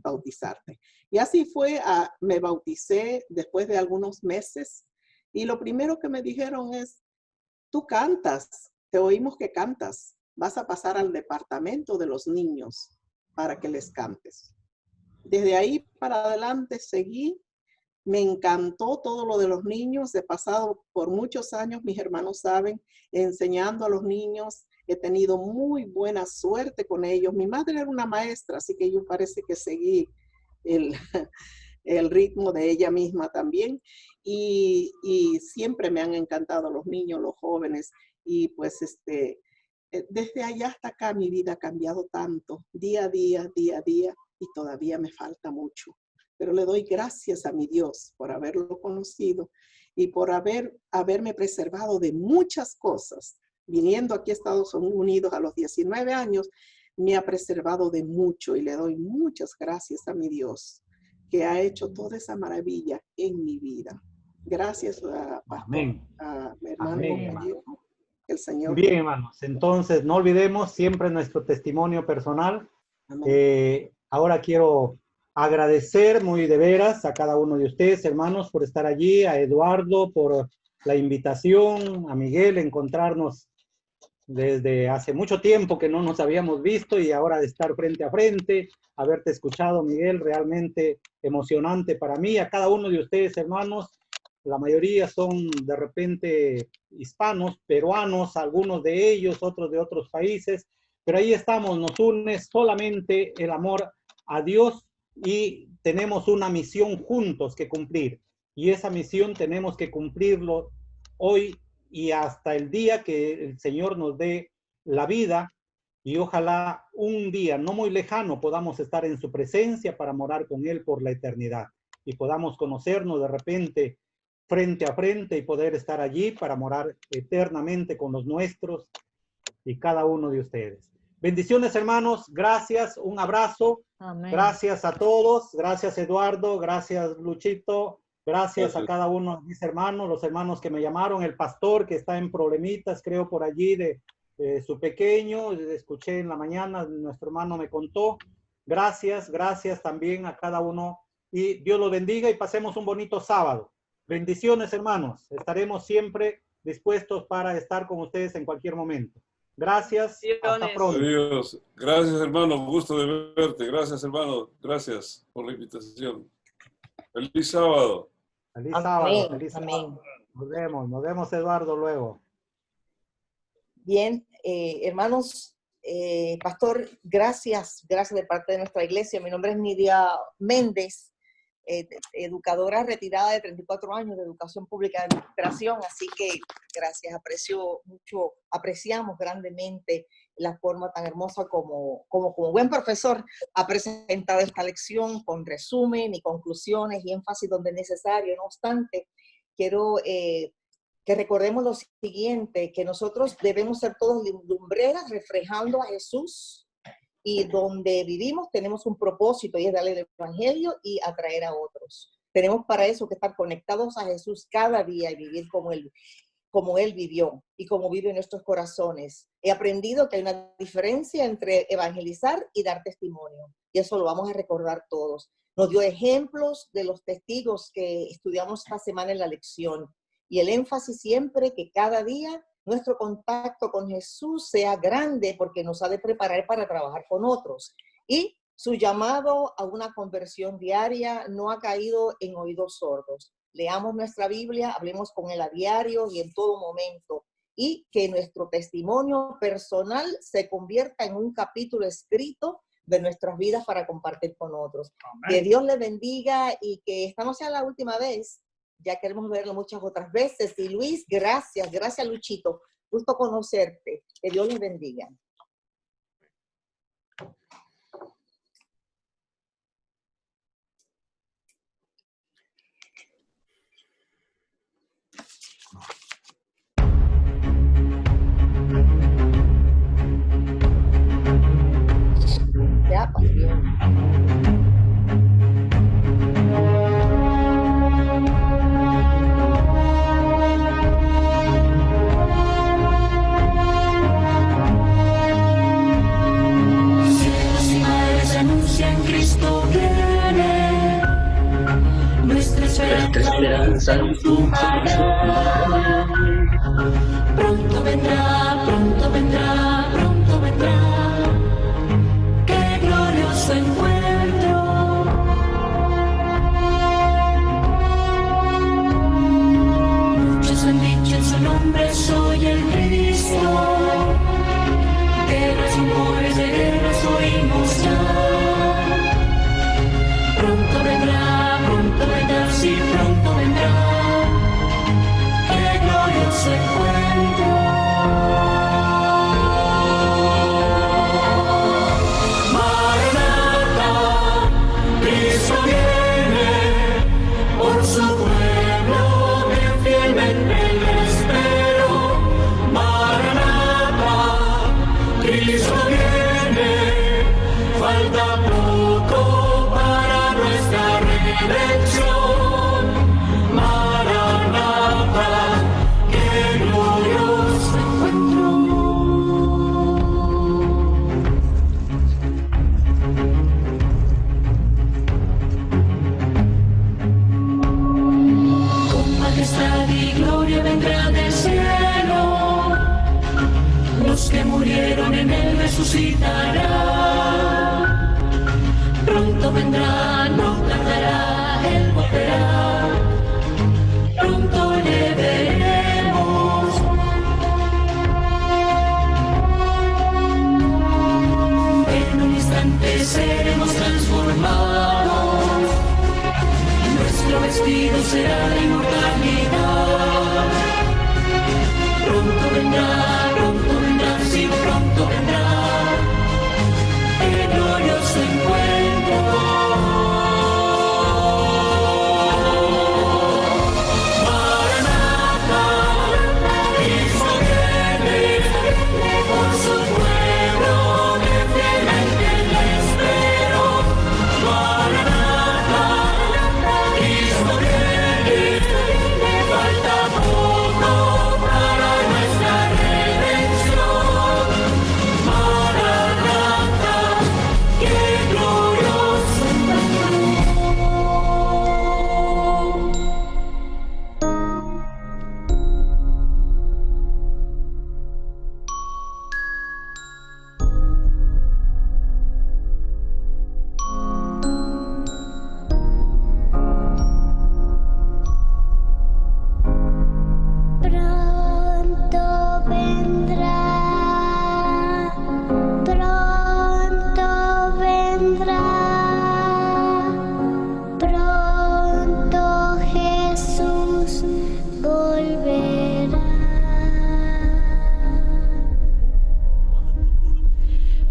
bautizarte. Y así fue, me bauticé después de algunos meses y lo primero que me dijeron es, tú cantas, te oímos que cantas, vas a pasar al departamento de los niños para que les cantes. Desde ahí para adelante seguí, me encantó todo lo de los niños, he pasado por muchos años, mis hermanos saben, enseñando a los niños, he tenido muy buena suerte con ellos. Mi madre era una maestra, así que yo parece que seguí el ritmo de ella misma también, y siempre me han encantado los niños, los jóvenes, y pues desde allá hasta acá mi vida ha cambiado tanto, día a día, y todavía me falta mucho. Pero le doy gracias a mi Dios por haberlo conocido y por haberme preservado de muchas cosas. Viniendo aquí a Estados Unidos a los 19 años, me ha preservado de mucho y le doy muchas gracias a mi Dios que ha hecho toda esa maravilla en mi vida. Gracias a mi hermano Vallejo, el Señor. Bien, hermanos. Entonces, no olvidemos siempre nuestro testimonio personal. Ahora quiero Agradecer muy de veras a cada uno de ustedes, hermanos, por estar allí, a Eduardo por la invitación, a Miguel, encontrarnos desde hace mucho tiempo que no nos habíamos visto y ahora de estar frente a frente, haberte escuchado, Miguel, realmente emocionante para mí. A cada uno de ustedes, hermanos, la mayoría son de repente hispanos, peruanos, algunos de ellos, otros de otros países, pero ahí estamos, nos une solamente el amor a Dios y tenemos una misión juntos que cumplir. Y esa misión tenemos que cumplirlo hoy y hasta el día que el Señor nos dé la vida, y ojalá un día no muy lejano podamos estar en su presencia para morar con Él por la eternidad y podamos conocernos de repente frente a frente y poder estar allí para morar eternamente con los nuestros y cada uno de ustedes. Bendiciones, hermanos, gracias, un abrazo, Amén. gracias a todos, gracias Eduardo, gracias Luchito, gracias a cada uno de mis hermanos, los hermanos que me llamaron, el pastor que está en problemitas, creo por allí de su pequeño, escuché en la mañana, nuestro hermano me contó. Gracias, gracias también a cada uno y Dios los bendiga y pasemos un bonito sábado. Bendiciones, hermanos, estaremos siempre dispuestos para estar con ustedes en cualquier momento. Gracias, hasta pronto. Adiós. Gracias, hermano, gusto de verte. Gracias, hermano, gracias por la invitación. Feliz sábado. Feliz Amén, sábado, feliz amén. sábado. Nos vemos Eduardo luego. Bien, hermanos, pastor, gracias de parte de nuestra iglesia. Mi nombre es Nidia Méndez, educadora retirada de 34 años de educación pública y administración, así que gracias, apreciamos grandemente la forma tan hermosa como buen profesor ha presentado esta lección con resumen y conclusiones y énfasis donde es necesario. No obstante, quiero que recordemos lo siguiente, que nosotros debemos ser todos lumbreras reflejando a Jesús, y donde vivimos tenemos un propósito y es darle el evangelio y atraer a otros. Tenemos para eso que estar conectados a Jesús cada día y vivir como Él vivió y como vive en nuestros corazones. He aprendido que hay una diferencia entre evangelizar y dar testimonio, y eso lo vamos a recordar todos. Nos dio ejemplos de los testigos que estudiamos esta semana en la lección, y el énfasis siempre que cada día nuestro contacto con Jesús sea grande porque nos ha de preparar para trabajar con otros. Y su llamado a una conversión diaria no ha caído en oídos sordos. Leamos nuestra Biblia, hablemos con Él a diario y en todo momento. Y que nuestro testimonio personal se convierta en un capítulo escrito de nuestras vidas para compartir con otros. Amén. Que Dios les bendiga y que esta no sea la última vez. Ya queremos verlo muchas otras veces. Y Luis, gracias Luchito. Gusto conocerte. Que Dios les bendiga. Ya, pasión. Esperanza triunfará. Pronto vendrá, pronto vendrá, pronto vendrá. Qué glorioso encuentro. Muchos han dicho en su nombre, soy el Cristo. Guerras y rumores de guerras oímos ya. Pronto vendrá, sí, pronto vendrá. Qué glorioso encuentro. Maranatha, Cristo viene, por su pueblo bien fielmente le espero. Maranatha, Cristo viene, falta poco para nuestra redención. Maranatha, qué glorioso encuentro. resucitará. Pronto vendrá, no tardará, Él volverá. Pronto le veremos. En un instante seremos transformados. Nuestro vestido será de inmortalidad. Pronto vendrá, sí, pronto vendrá. El glorioso encuentro. Maranatha, Cristo viene, por su pueblo que fielmente le espero. Maranatha, Cristo viene, falta poco para nuestra redención. Maranatha, qué glorioso encuentro. Pronto vendrá, pronto vendrá, pronto Jesús volverá.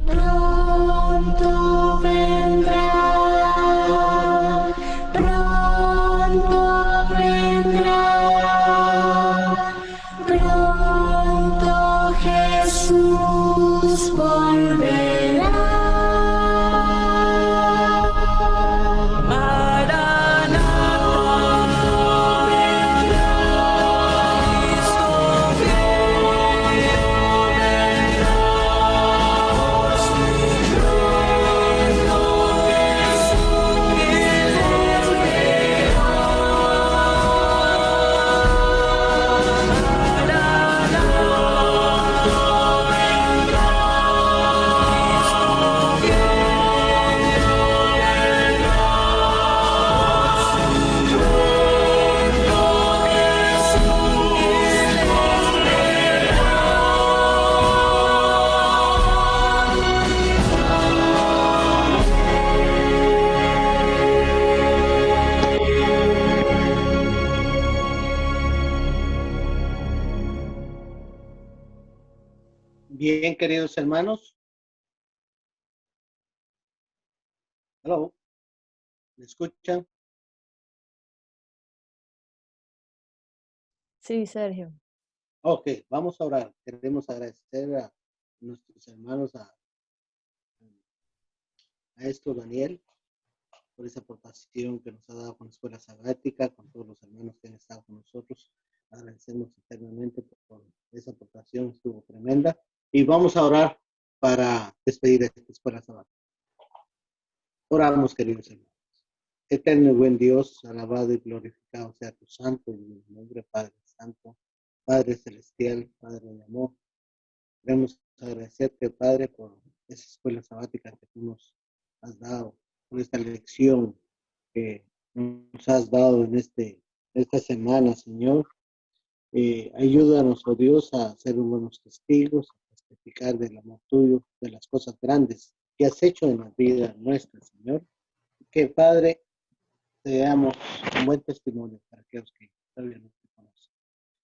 Pronto vendrá, pronto vendrá, pronto Jesús volverá. Bien, queridos hermanos. Hello. ¿Me escuchan? Sí, Sergio. Ok, vamos a orar. Queremos agradecer a nuestros hermanos, a esto, Daniel, por esa aportación que nos ha dado con la Escuela Sabática, con todos los hermanos que han estado con nosotros. Agradecemos eternamente por esa aportación, estuvo tremenda. Y vamos a orar para despedir esta Escuela Sabática. Oramos, queridos hermanos. Eterno y buen Dios, alabado y glorificado sea tu santo y divino nombre, Padre Santo, Padre Celestial, Padre de amor. Queremos agradecerte, Padre, por esa escuela sabática que tú nos has dado, por esta lección que nos has dado en esta semana, Señor. Ayúdanos, oh Dios, a ser buenos testigos, a testificar del amor tuyo, de las cosas grandes que has hecho en la vida nuestra, Señor. Que, Padre, seamos un buen testimonio para aquellos que todavía no te conocen.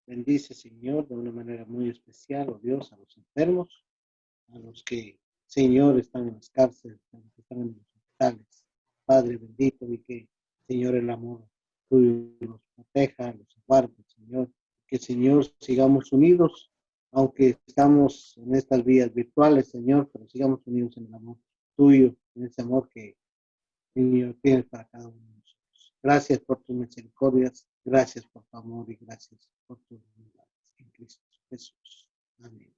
Bendice, Señor, de una manera muy especial, oh Dios, a los enfermos, a los que, Señor, están en las cárceles, a los que están en los hospitales. Padre bendito, y que, Señor, el amor tuyo los proteja, los guarde, Señor. Que, Señor, sigamos unidos, aunque estamos en estas vías virtuales, Señor, pero sigamos unidos en el amor tuyo, en ese amor que, Señor, tienes para cada uno de nosotros. Gracias por tus misericordias, gracias por tu amor y gracias por tu bondad en Cristo Jesús. Amén.